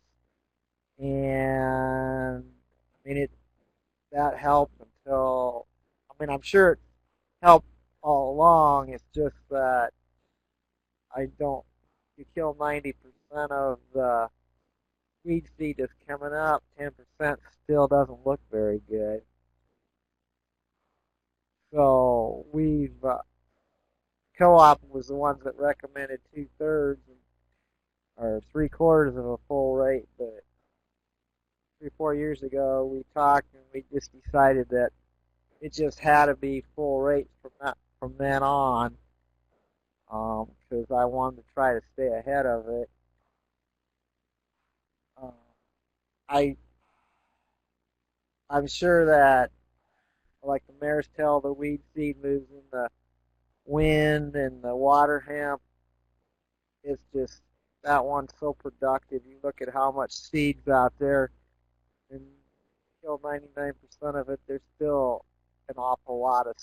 and I mean that helped until I'm sure it helped all along. It's just that I don't. You kill 90% of the weed seed that's coming up. 10% still doesn't look very good. So we've co-op was the ones that recommended 2/3 or 3/4 of a full rate, but 3 or 4 years ago we talked and we just decided that it just had to be full rate from then on, because I wanted to try to stay ahead of it. Uh, I I'm sure that, like the mare's tail, the weed seed moves in the wind, and the water hemp is just that one's so productive. You look at how much seeds out there, and kill 99% of it. There's still an awful lot of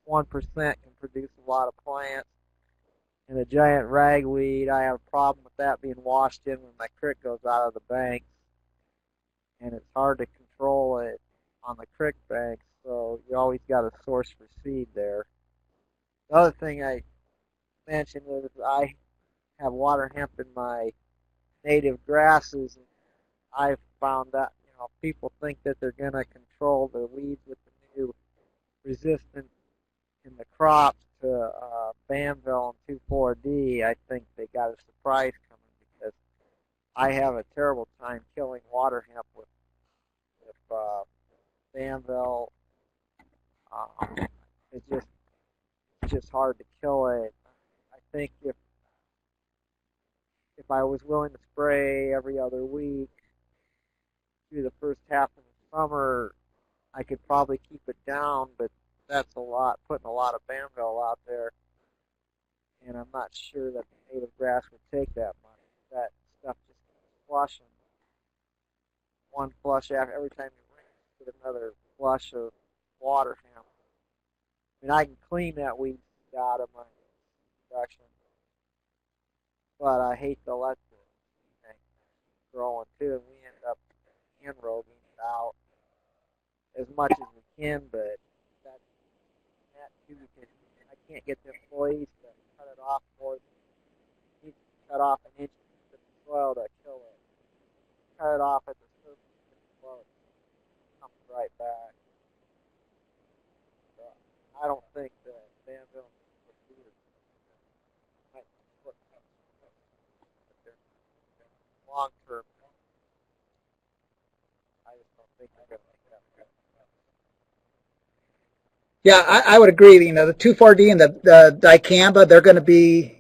1% can produce a lot of plants. And the giant ragweed, I have a problem with that being washed in when my creek goes out of the bank, and it's hard to control it on the creek bank, so you always got a source for seed there. The other thing I mentioned was I have water hemp in my native grasses, and I've found that people think that they're going to control the weeds with the new resistance in the crops to Banville and 2,4-D. I think they got a surprise coming because I have a terrible time killing water hemp with Banville. It's just hard to kill it. I think if I was willing to spray every other week through the first half of the summer, I could probably keep it down, but that's a lot, putting a lot of Banville out there, and I'm not sure that the native grass would take that much. That stuff just keeps flushing. One flush after every time you rinse, get another flush of water hemp. I mean, I can clean that weed out of my production, but I hate to let the thing growing too, and we end up hand roving it out as much as we can, but that too, because I can't get the employees to cut it off more than it needs to cut off an inch of the soil to kill it. Cut it off at the surface of the soil, it comes right back. So I don't think that Danville would do it. Might split up, but they're long term. I just don't think they're going to make that.
Yeah, I would agree. The 2,4-D and the dicamba, they're going to be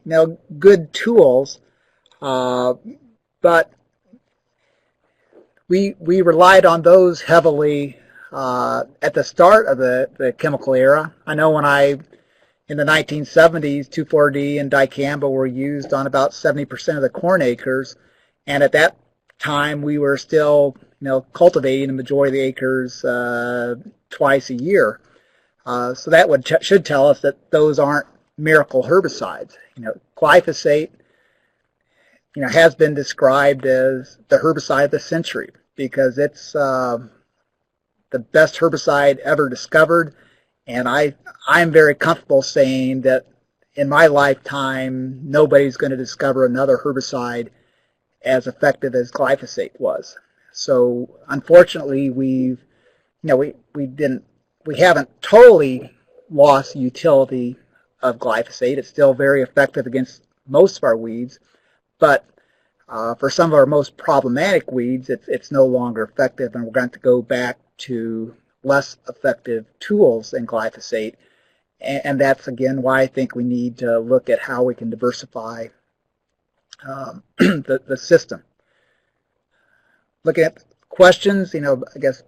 good tools, but we relied on those heavily at the start of the chemical era. I know in the 1970s, 2,4-D and dicamba were used on about 70% of the corn acres, and at that time we were still cultivating the majority of the acres twice a year. So that should tell us that those aren't miracle herbicides. Glyphosate, has been described as the herbicide of the century because it's the best herbicide ever discovered, and I'm very comfortable saying that in my lifetime nobody's going to discover another herbicide as effective as glyphosate was. So unfortunately, we haven't totally lost the utility of glyphosate. It's still very effective against most of our weeds, but for some of our most problematic weeds, it's no longer effective, and we're going to go back to less effective tools than glyphosate. And that's, again, why I think we need to look at how we can diversify the system. Looking at questions, I guess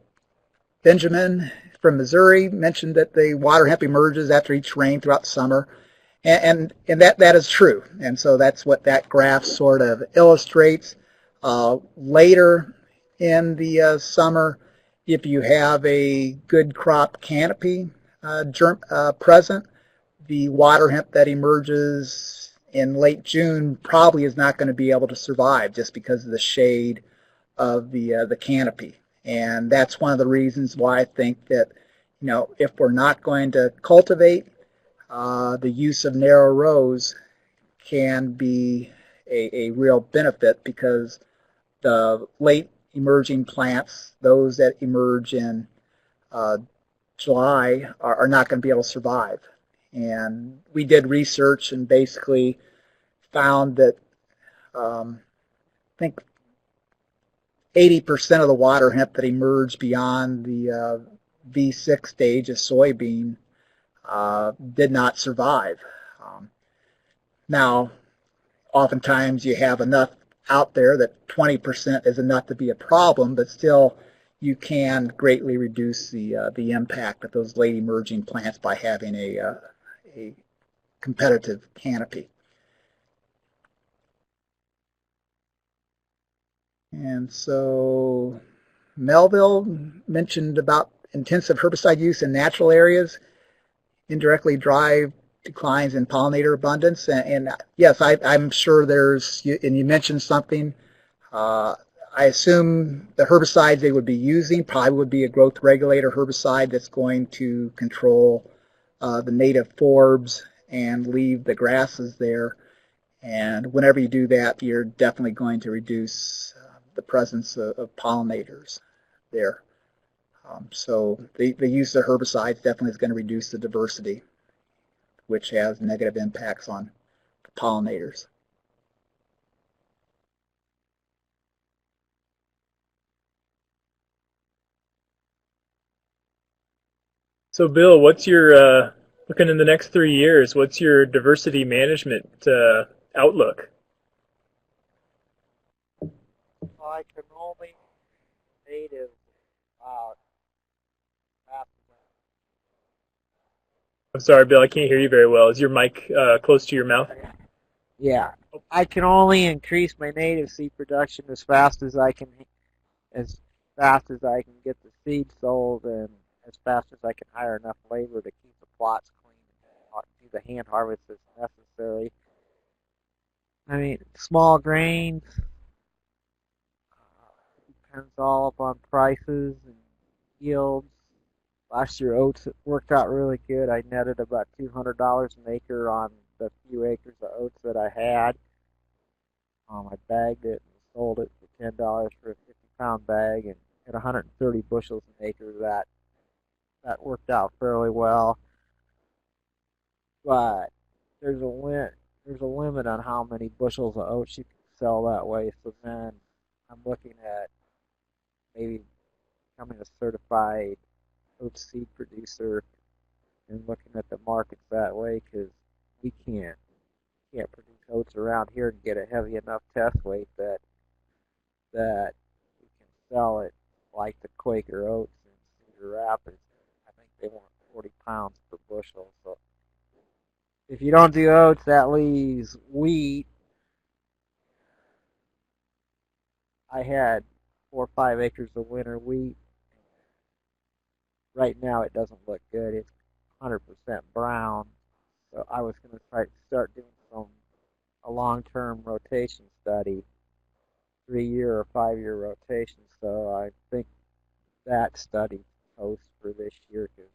Benjamin from Missouri mentioned that the water hemp emerges after each rain throughout the summer. And that is true. And so that's what that graph sort of illustrates. Later in the summer, if you have a good crop canopy present, the water hemp that emerges in late June probably is not going to be able to survive just because of the shade of the canopy. And that's one of the reasons why I think that, if we're not going to cultivate, the use of narrow rows can be a real benefit, because the late emerging plants, those that emerge in July, are not going to be able to survive. And we did research and basically found that I think 80% of the water hemp that emerged beyond the V6 stage of soybean did not survive. Now, oftentimes you have enough out there that 20% is enough to be a problem, but still you can greatly reduce the impact of those late emerging plants by having a competitive canopy. And so Melville mentioned about intensive herbicide use in natural areas indirectly drive declines in pollinator abundance. And yes, I'm sure there's, and you mentioned something, I assume the herbicides they would be using probably would be a growth regulator herbicide that's going to control the native forbs and leave the grasses there. And whenever you do that, you're definitely going to reduce the presence of pollinators there. So the use of herbicides definitely is going to reduce the diversity, which has negative impacts on the pollinators.
So Bill, what's your, looking in the next 3 years, what's your diversity management outlook?
I can only native about
I'm sorry, Bill, I can't hear you very well. Is your mic close to your mouth?
Yeah, I can only increase my native seed production as fast as I can get the seed sold, and as fast as I can hire enough labor to keep the plots clean and do the hand harvest as necessary. I mean, small grains, depends all upon prices and yields. Last year, oats worked out really good. I netted about $200 an acre on the few acres of oats that I had. I bagged it and sold it for $10 for a 50-pound bag, and at 130 bushels an acre. That worked out fairly well. But there's a limit on how many bushels of oats you can sell that way. So then I'm looking at maybe becoming a certified oat seed producer and looking at the markets that way, because we can't produce oats around here and get a heavy enough test weight that we can sell it like the Quaker oats in Cedar Rapids. I think they want 40 pounds per bushel. So if you don't do oats, that leaves wheat. I had 4 or 5 acres of winter wheat. Right now it doesn't look good. It's 100% brown. So I was going to start doing a long-term rotation study, 3-year or 5-year rotation. So I think that study post for this year, because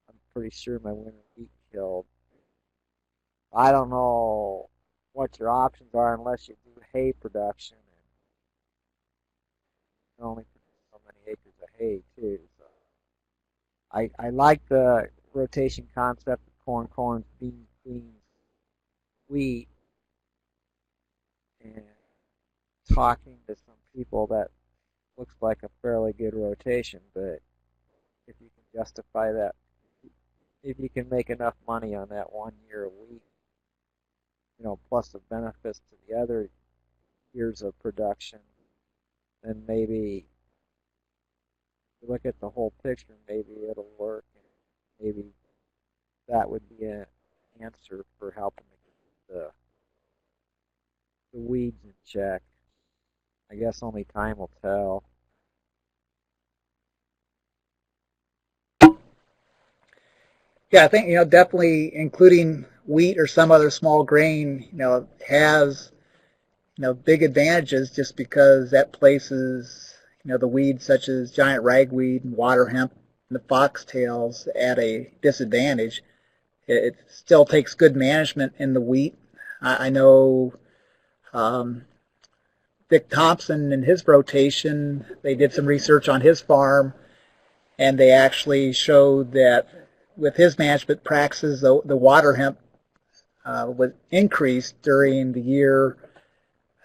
I'm pretty sure my winter wheat killed. I don't know what your options are unless you do hay production, and you can only produce so many acres of hay too. So I like the rotation concept of corn, beans, wheat, and talking to some people, that looks like a fairly good rotation. But if you justify that. If you can make enough money on that 1 year of wheat, plus the benefits to the other years of production, then maybe look at the whole picture, maybe it'll work, and maybe that would be an answer for helping to keep the weeds in check. I guess only time will tell.
Yeah, I think, definitely including wheat or some other small grain, has, big advantages just because that places, the weeds such as giant ragweed and water hemp and the foxtails at a disadvantage. It still takes good management in the wheat. I know Dick Thompson in his rotation, they did some research on his farm, and they actually showed that with his management practices, the water hemp was increased during the year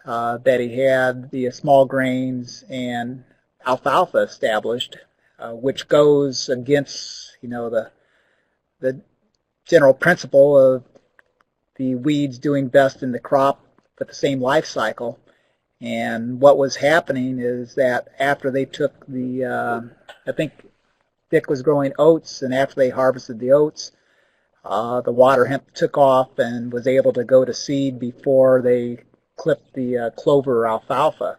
that he had the small grains and alfalfa established, which goes against the general principle of the weeds doing best in the crop with the same life cycle. And what was happening is that after they took I think Dick was growing oats, and after they harvested the oats, the water hemp took off and was able to go to seed before they clipped the clover or alfalfa.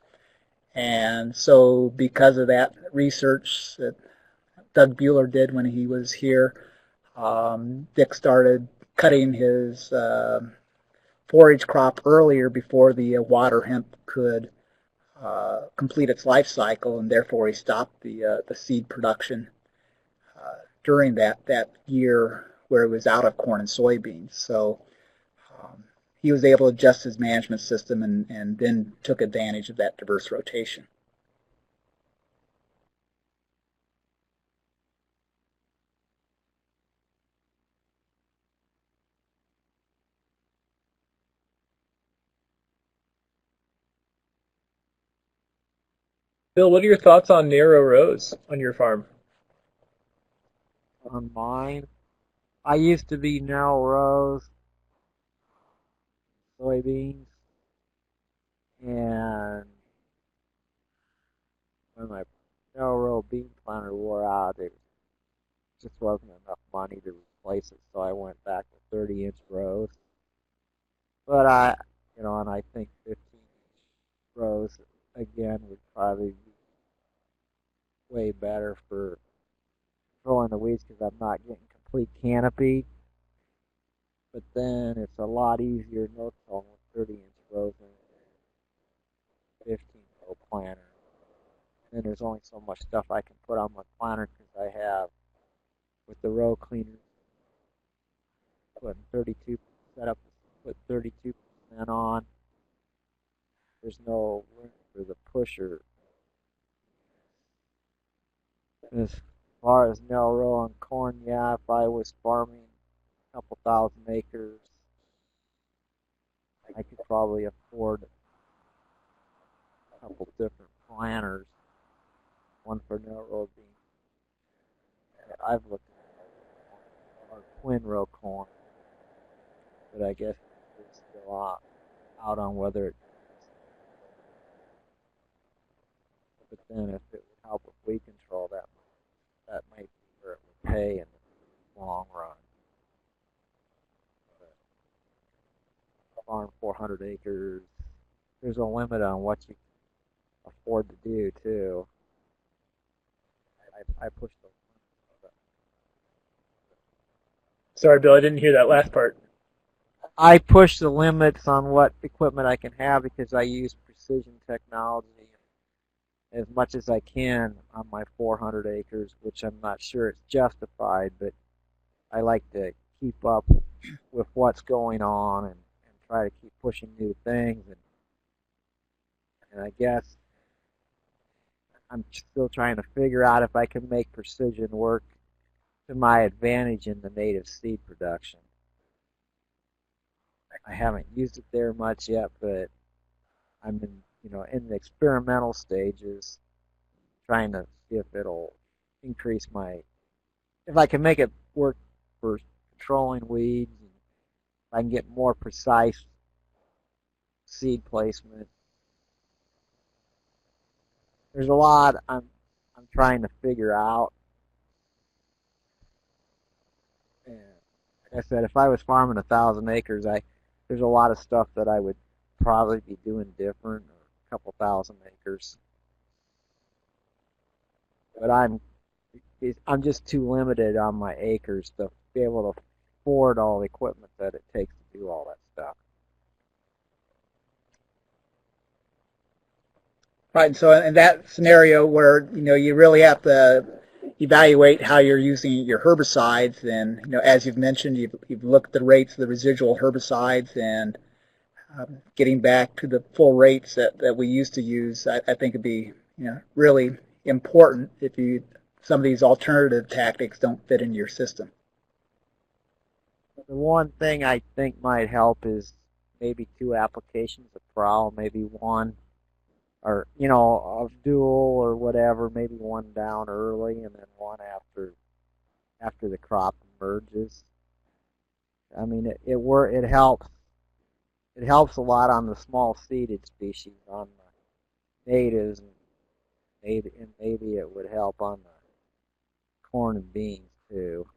And so because of that research that Doug Bueller did when he was here, Dick started cutting his forage crop earlier before the water hemp could complete its life cycle, and therefore he stopped the seed production during that year where it was out of corn and soybeans. So he was able to adjust his management system and then took advantage of that diverse rotation.
Bill, what are your thoughts on narrow rows on your farm?
On mine, I used to be narrow rows, soybeans, and when my narrow row bean planter wore out, it just wasn't enough money to replace it, so I went back to 30-inch rows. But and I think 15-inch rows again would probably be way better for controlling the weeds because I'm not getting complete canopy. But then it's a lot easier no tilling with 30-inch rows than 15-row planter. And then there's only so much stuff I can put on my planter because I have, with the row cleaners, putting 32 set up, put 32% on. There's no room for the pusher. As far as narrow row on corn, yeah, if I was farming a couple thousand acres, I could probably afford a couple different planters, one for narrow row beans. I've looked at twin row corn, but I guess it's still out on whether it. But then if it would help with weed control, that might be where it would pay in the long run. But farm 400 acres, there's a limit on what you can afford to do too. I pushed the limit.
Sorry, Bill, I didn't hear that last part.
I push the limits on what equipment I can have because I use precision technology as much as I can on my 400 acres, which I'm not sure it's justified, but I like to keep up with what's going on and try to keep pushing new things. And I guess I'm still trying to figure out if I can make precision work to my advantage in the native seed production. I haven't used it there much yet, but I'm in the experimental stages, trying to see if it'll increase my if I can make it work for controlling weeds, and if I can get more precise seed placement. There's a lot I'm trying to figure out. And like I said, if I was farming 1,000 acres, there's a lot of stuff that I would probably be doing different, or a couple thousand acres. But I'm just too limited on my acres to be able to afford all the equipment that it takes to do all that stuff.
Right, and so in that scenario where you really have to evaluate how you're using your herbicides, and as you've mentioned, you've looked at the rates of the residual herbicides, and getting back to the full rates that we used to use, I think it'd be really important if some of these alternative tactics don't fit into your system.
The one thing I think might help is maybe 2 applications of prowl, maybe one, or of dual or whatever, maybe one down early and then one after the crop emerges. I mean, it helps. It helps a lot on the small seeded species, on the natives, and maybe it would help on the corn and beans too.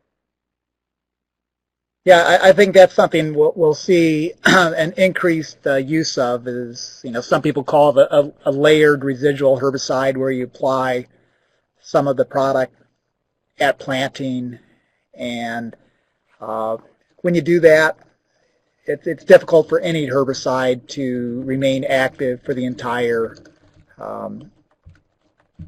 Yeah, I think that's something we'll see an increased use of. Is some people call it a layered residual herbicide, where you apply some of the product at planting, and when you do that, it's difficult for any herbicide to remain active for the entire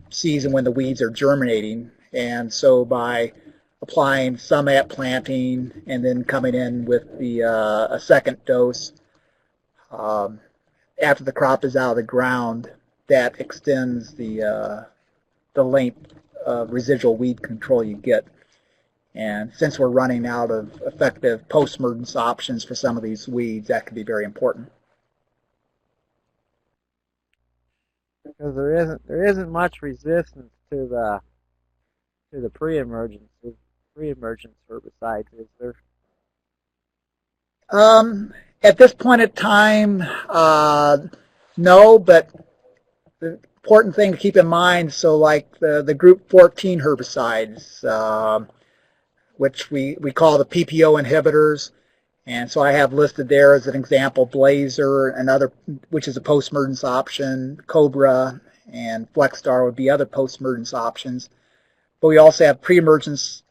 season when the weeds are germinating, and so by applying some at planting and then coming in with a second dose after the crop is out of the ground, that extends the length of residual weed control you get. And since we're running out of effective post-emergence options for some of these weeds, that could be very important.
Because there isn't much resistance to the pre-emergence herbicides, is there?
At this point in time, no, but the important thing to keep in mind, so like the group 14 herbicides, which we call the PPO inhibitors, and so I have listed there as an example Blazer, another, which is a post-emergence option, Cobra, and FlexStar would be other post-emergence options. But we also have pre-emergence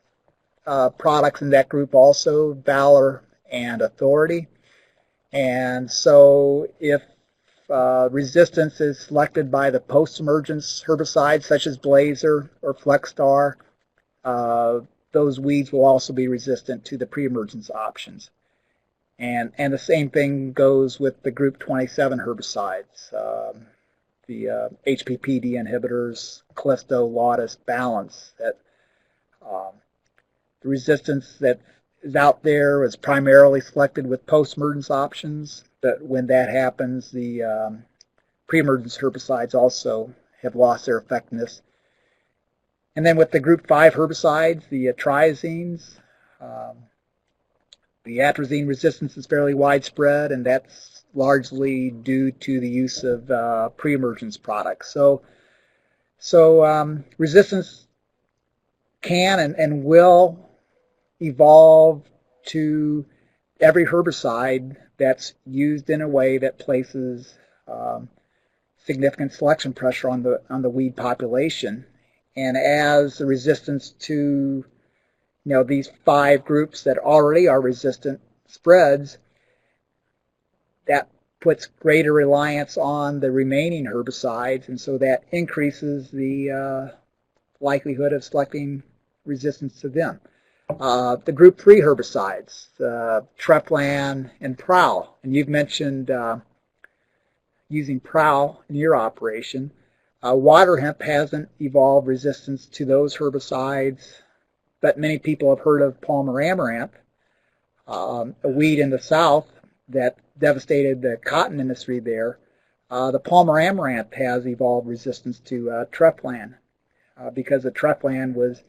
products in that group also, Valor and Authority. And so if resistance is selected by the post-emergence herbicides such as Blazer or FlexStar, those weeds will also be resistant to the pre-emergence options. And the same thing goes with the group 27 herbicides, the HPPD inhibitors, Callisto, Lotus, Balance. That the resistance that is out there is primarily selected with post-emergence options, but when that happens, the pre-emergence herbicides also have lost their effectiveness. And then with the group 5 herbicides, the triazines, the atrazine resistance is fairly widespread, and that's largely due to the use of pre-emergence products. So resistance can and will evolve to every herbicide that's used in a way that places significant selection pressure on the weed population. And as the resistance to these 5 groups that already are resistant spreads, that puts greater reliance on the remaining herbicides, and so that increases the likelihood of selecting resistance to them. The group 3 herbicides, Treflan and Prowl, and you've mentioned using Prowl in your operation. Water hemp hasn't evolved resistance to those herbicides, but many people have heard of Palmer amaranth, a weed in the south that devastated the cotton industry there. The Palmer amaranth has evolved resistance to Treflan because the Treflan was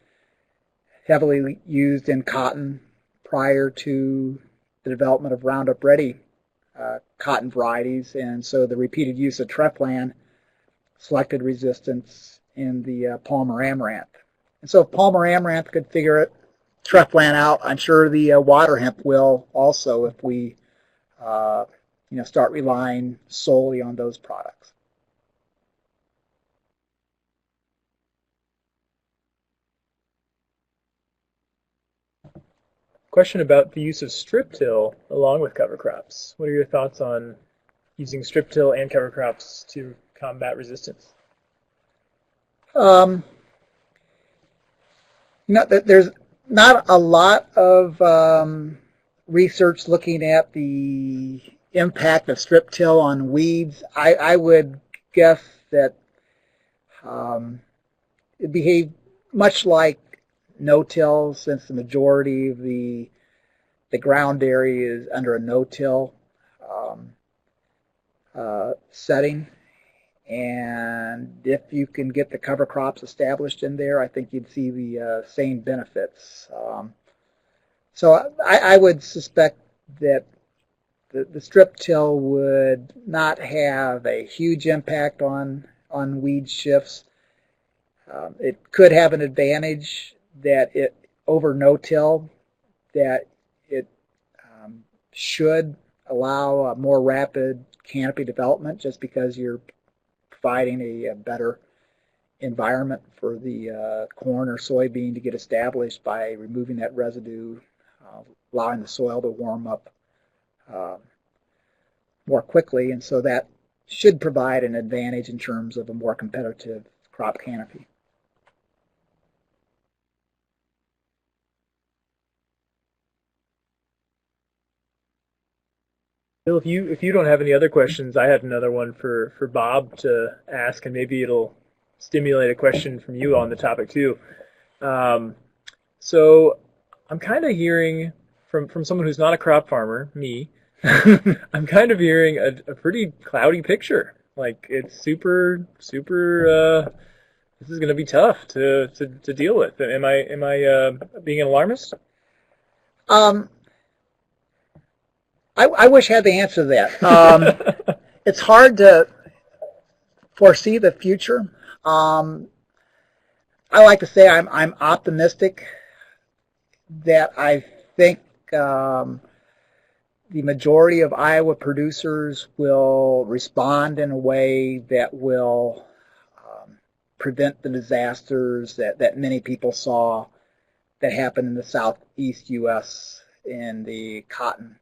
heavily used in cotton prior to the development of Roundup Ready cotton varieties, and so the repeated use of treflan selected resistance in the Palmer amaranth. And so if Palmer amaranth could figure it, treflan out, I'm sure the water hemp will also if we start relying solely on those products.
Question about the use of strip till along with cover crops. What are your thoughts on using strip till and cover crops to combat resistance?
There's not a lot of research looking at the impact of strip till on weeds. I would guess that it behaved much like no-till, since the majority of the ground area is under a no-till setting. And if you can get the cover crops established in there, I think you'd see the same benefits. So I would suspect that the strip till would not have a huge impact on weed shifts. It could have an advantage that it over no-till, that it should allow a more rapid canopy development, just because you're providing a better environment for the corn or soybean to get established by removing that residue, allowing the soil to warm up more quickly, and so that should provide an advantage in terms of a more competitive crop canopy.
Bill, if you don't have any other questions, I had another one for Bob to ask, and maybe it'll stimulate a question from you on the topic too. So I'm kind of hearing from someone who's not a crop farmer, me, I'm kind of hearing a pretty cloudy picture. Like it's super, this is going to be tough to deal with. Am I being an alarmist?
I wish I had the answer to that. It's hard to foresee the future. I like to say I'm optimistic that I think the majority of Iowa producers will respond in a way that will prevent the disasters that many people saw that happened in the southeast U.S. in the cotton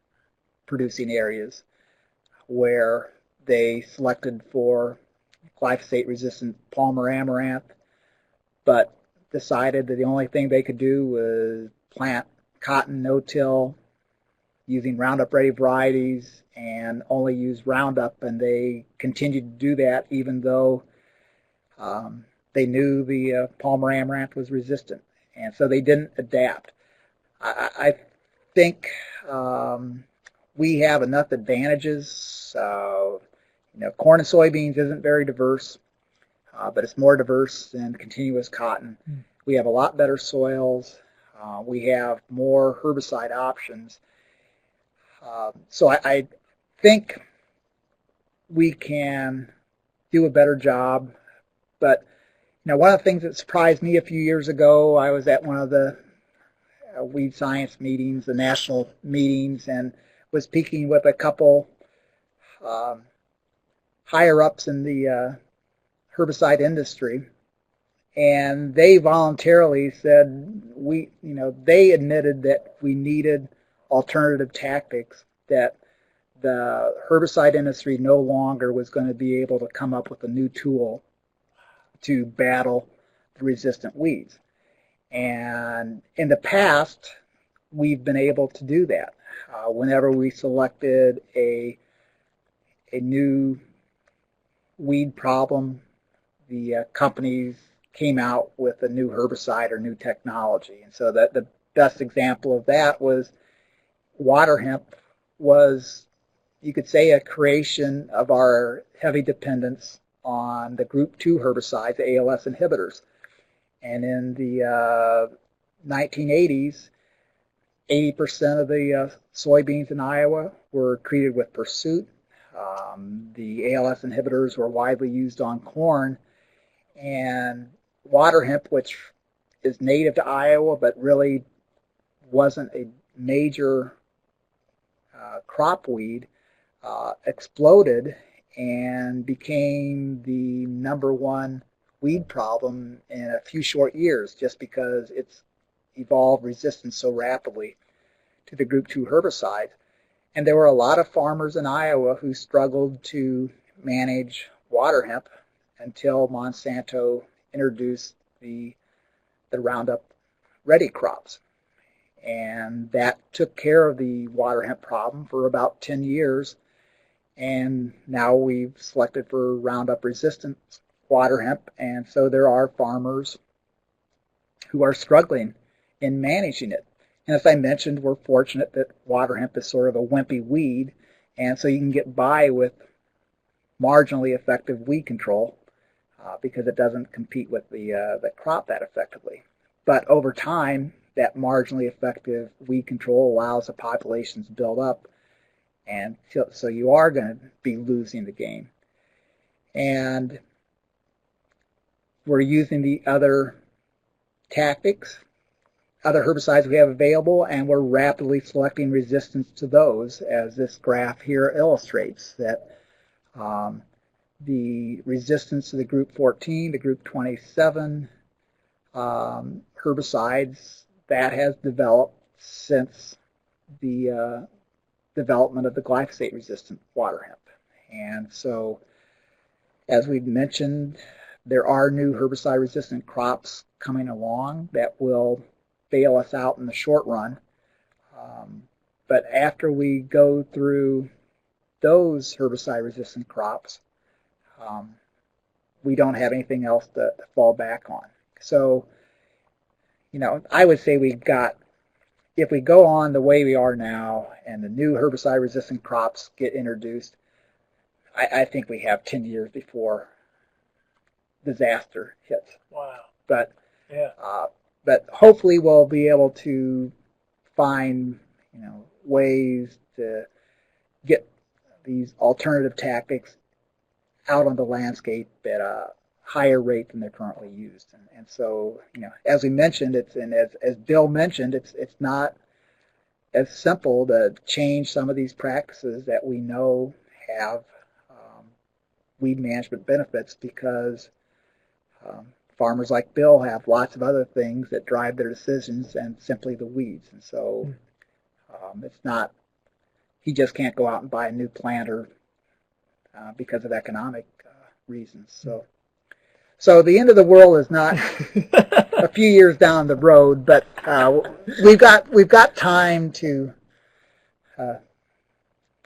producing areas, where they selected for glyphosate-resistant Palmer amaranth, but decided that the only thing they could do was plant cotton no-till using Roundup Ready varieties and only use Roundup, and they continued to do that even though they knew the Palmer amaranth was resistant, and so they didn't adapt. I think we have enough advantages. Corn and soybeans isn't very diverse, but it's more diverse than continuous cotton. We have a lot better soils. We have more herbicide options. So I think we can do a better job. But one of the things that surprised me a few years ago, I was at one of the Weed Science meetings, the national meetings, and was speaking with a couple higher-ups in the herbicide industry, and they voluntarily said they admitted that we needed alternative tactics, that the herbicide industry no longer was going to be able to come up with a new tool to battle the resistant weeds. And in the past, we've been able to do that. Whenever we selected a new weed problem, the companies came out with a new herbicide or new technology. And so that the best example of that was water hemp was, you could say, a creation of our heavy dependence on the group 2 herbicides, the ALS inhibitors. And in the 1980s, 80% of the soybeans in Iowa were treated with pursuit. The ALS inhibitors were widely used on corn, and water hemp, which is native to Iowa but really wasn't a major crop weed, exploded and became the #1 weed problem in a few short years, just because it's evolved resistance so rapidly to the group 2 herbicides. And there were a lot of farmers in Iowa who struggled to manage water hemp until Monsanto introduced the Roundup Ready crops. And that took care of the water hemp problem for about 10 years. And now we've selected for Roundup resistant water hemp. And so there are farmers who are struggling in managing it. And as I mentioned, we're fortunate that water hemp is sort of a wimpy weed, and so you can get by with marginally effective weed control because it doesn't compete with the crop that effectively. But over time, that marginally effective weed control allows the populations to build up, and so you are going to be losing the game. And we're using the other tactics, other herbicides we have available, and we're rapidly selecting resistance to those, as this graph here illustrates, that the resistance to the group 14, the group 27 herbicides, that has developed since the development of the glyphosate-resistant water hemp. And so, as we've mentioned, there are new herbicide-resistant crops coming along that will bail us out in the short run. But after we go through those herbicide-resistant crops, we don't have anything else to fall back on. So, I would say if we go on the way we are now and the new herbicide-resistant crops get introduced, I think we have 10 years before disaster hits.
Wow.
But
yeah.
But hopefully we'll be able to find, ways to get these alternative tactics out on the landscape at a higher rate than they're currently used. And so, as we mentioned, as Bill mentioned, it's not as simple to change some of these practices that we know have weed management benefits, because farmers like Bill have lots of other things that drive their decisions than simply the weeds. And so it's not, he just can't go out and buy a new planter because of economic reasons. So the end of the world is not a few years down the road, but we've got time to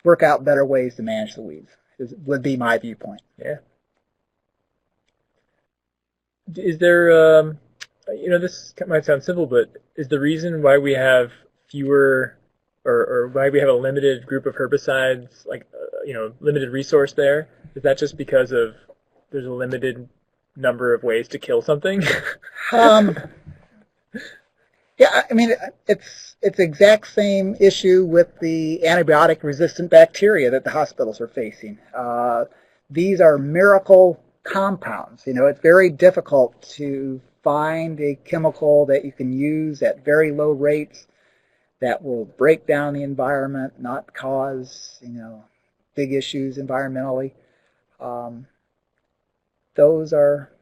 work out better ways to manage the weeds, would be my viewpoint.
Yeah. Is there, this might sound simple, but is the reason why we have fewer, or why we have a limited group of herbicides, like, limited resource there, is that just because of there's a limited number of ways to kill something?
Yeah, I mean, it's the exact same issue with the antibiotic-resistant bacteria that the hospitals are facing. These are miracle compounds. It's very difficult to find a chemical that you can use at very low rates that will break down the environment, not cause, big issues environmentally. Those are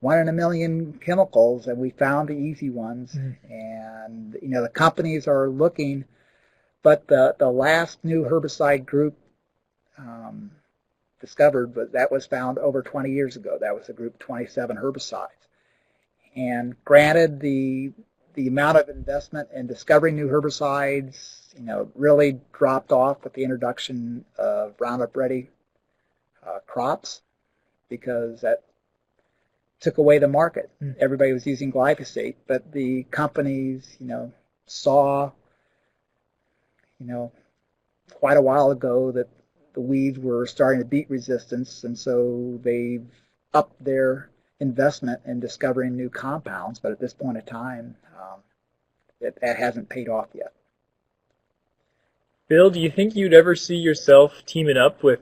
1 in a million chemicals, and we found the easy ones. And the companies are looking, but the last new herbicide group discovered, but that was found over 20 years ago. That was the group 27 herbicides. And granted, the amount of investment in discovering new herbicides, really dropped off with the introduction of Roundup Ready crops, because that took away the market. Everybody was using glyphosate, but the companies, saw, quite a while ago that the weeds were starting to beat resistance, and so they've upped their investment in discovering new compounds, but at this point in time, that hasn't paid off yet.
Bill, do you think you'd ever see yourself teaming up with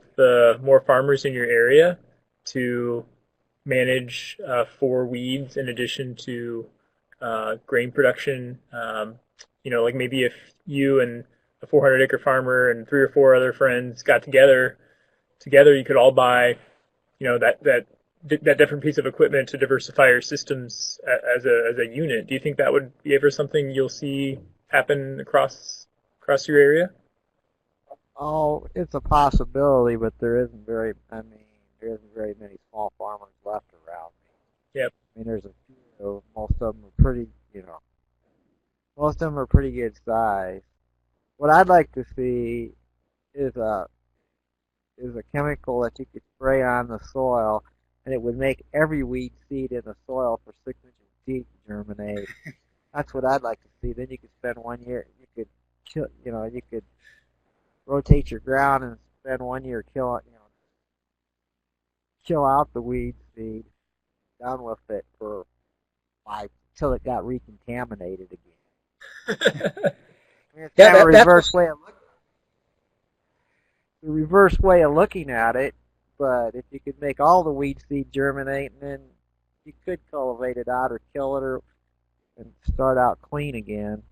more farmers in your area to manage for weeds in addition to grain production? Like maybe if you and a 400-acre farmer and 3 or 4 other friends got together, you could all buy, that different piece of equipment to diversify your systems as a unit. Do you think that would be ever something you'll see happen across your area?
Oh, it's a possibility, but there isn't very many small farmers left around me.
Yep.
I mean, there's a few. Most of them are pretty good size. What I'd like to see is a chemical that you could spray on the soil, and it would make every weed seed in the soil for 6 inches deep germinate. That's what I'd like to see. Then you could spend 1 year. You could you could rotate your ground and spend 1 year kill out the weed seed, done with it for till it got recontaminated again. I mean, it's kind of a reverse way of looking at it. But if you could make all the weed seed germinate, and then you could cultivate it out or kill it and start out clean again.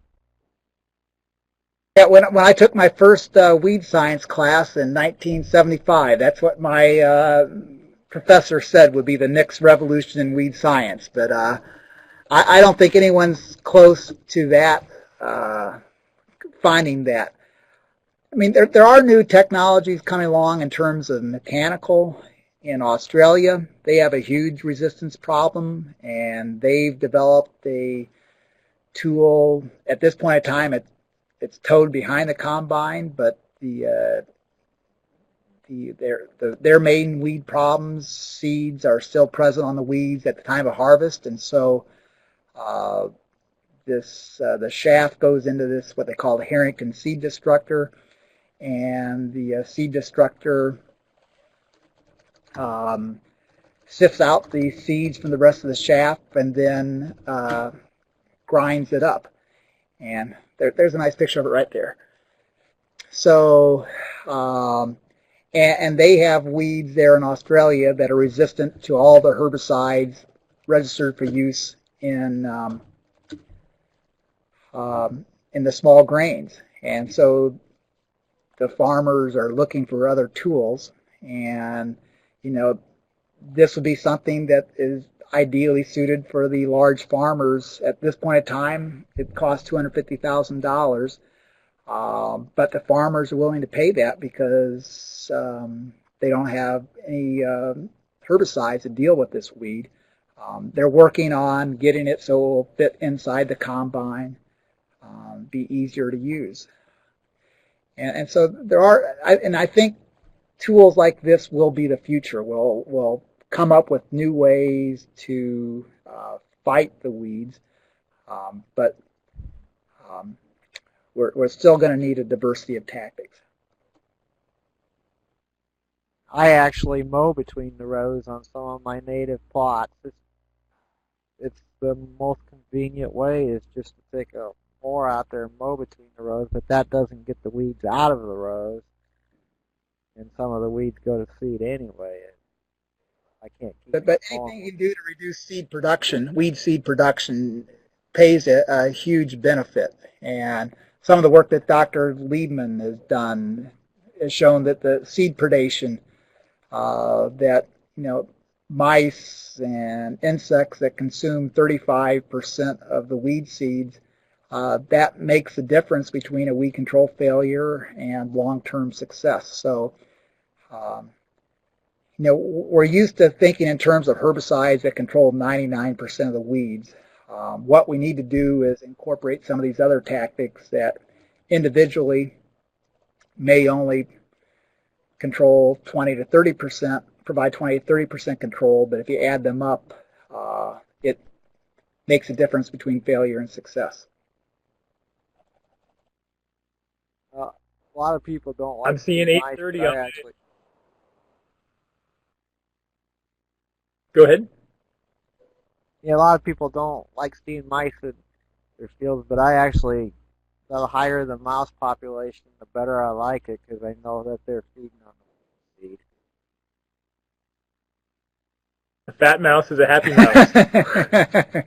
Yeah, when I took my first weed science class in 1975, that's what my professor said would be the next revolution in weed science. But I don't think anyone's close to that, finding that. I mean, there are new technologies coming along in terms of mechanical. In Australia, they have a huge resistance problem, and they've developed a tool. At this point in time, it's towed behind the combine, but their main weed problems, seeds are still present on the weeds at the time of harvest, and so the shaft goes into this what they call the Harrington seed destructor, and the seed destructor sifts out the seeds from the rest of the shaft and then grinds it up. And there's a nice picture of it right there. So, and they have weeds there in Australia that are resistant to all the herbicides registered for use in the small grains. And so the farmers are looking for other tools, and this would be something that is ideally suited for the large farmers. At this point in time, it costs $250,000, but the farmers are willing to pay that because they don't have any herbicides to deal with this weed. They're working on getting it so it will fit inside the combine, be easier to use. And so there are, and I think tools like this will be the future. We'll come up with new ways to fight the weeds, but we're still going to need a diversity of tactics.
I actually mow between the rows on some of my native plots. It's the most convenient way is just to take a mower out there and mow between the rows, but that doesn't get the weeds out of the rows, and some of the weeds go to seed anyway. I can't keep
But anything you can do to reduce seed production, weed seed production, pays a huge benefit. And some of the work that Dr. Liebman has done has shown that the seed predation, that mice and insects that consume 35% of the weed seeds, that makes the difference between a weed control failure and long-term success. So, we're used to thinking in terms of herbicides that control 99% of the weeds. What we need to do is incorporate some of these other tactics that individually may only control 20 to 30%, provide 20 to 30% control, but if you add them up, it makes a difference between failure and success.
A lot of people don't like.
I'm seeing 8:30 on
actually.
Go ahead.
Yeah, a lot of people don't like seeing mice in their fields, but I actually, the higher the mouse population, the better I like it because I know that they're feeding on the seed.
A fat mouse is a happy mouse.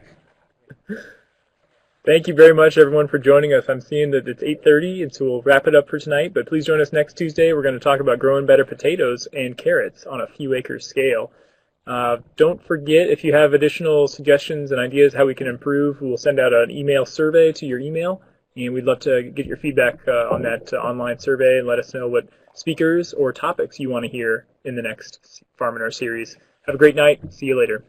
Thank you very much, everyone, for joining us. I'm seeing that it's 8:30, and so we'll wrap it up for tonight. But please join us next Tuesday. We're going to talk about growing better potatoes and carrots on a few acre scale. Don't forget, if you have additional suggestions and ideas how we can improve, we'll send out an email survey to your email, and we'd love to get your feedback on that online survey and let us know what speakers or topics you want to hear in the next Farminar series. Have a great night. See you later.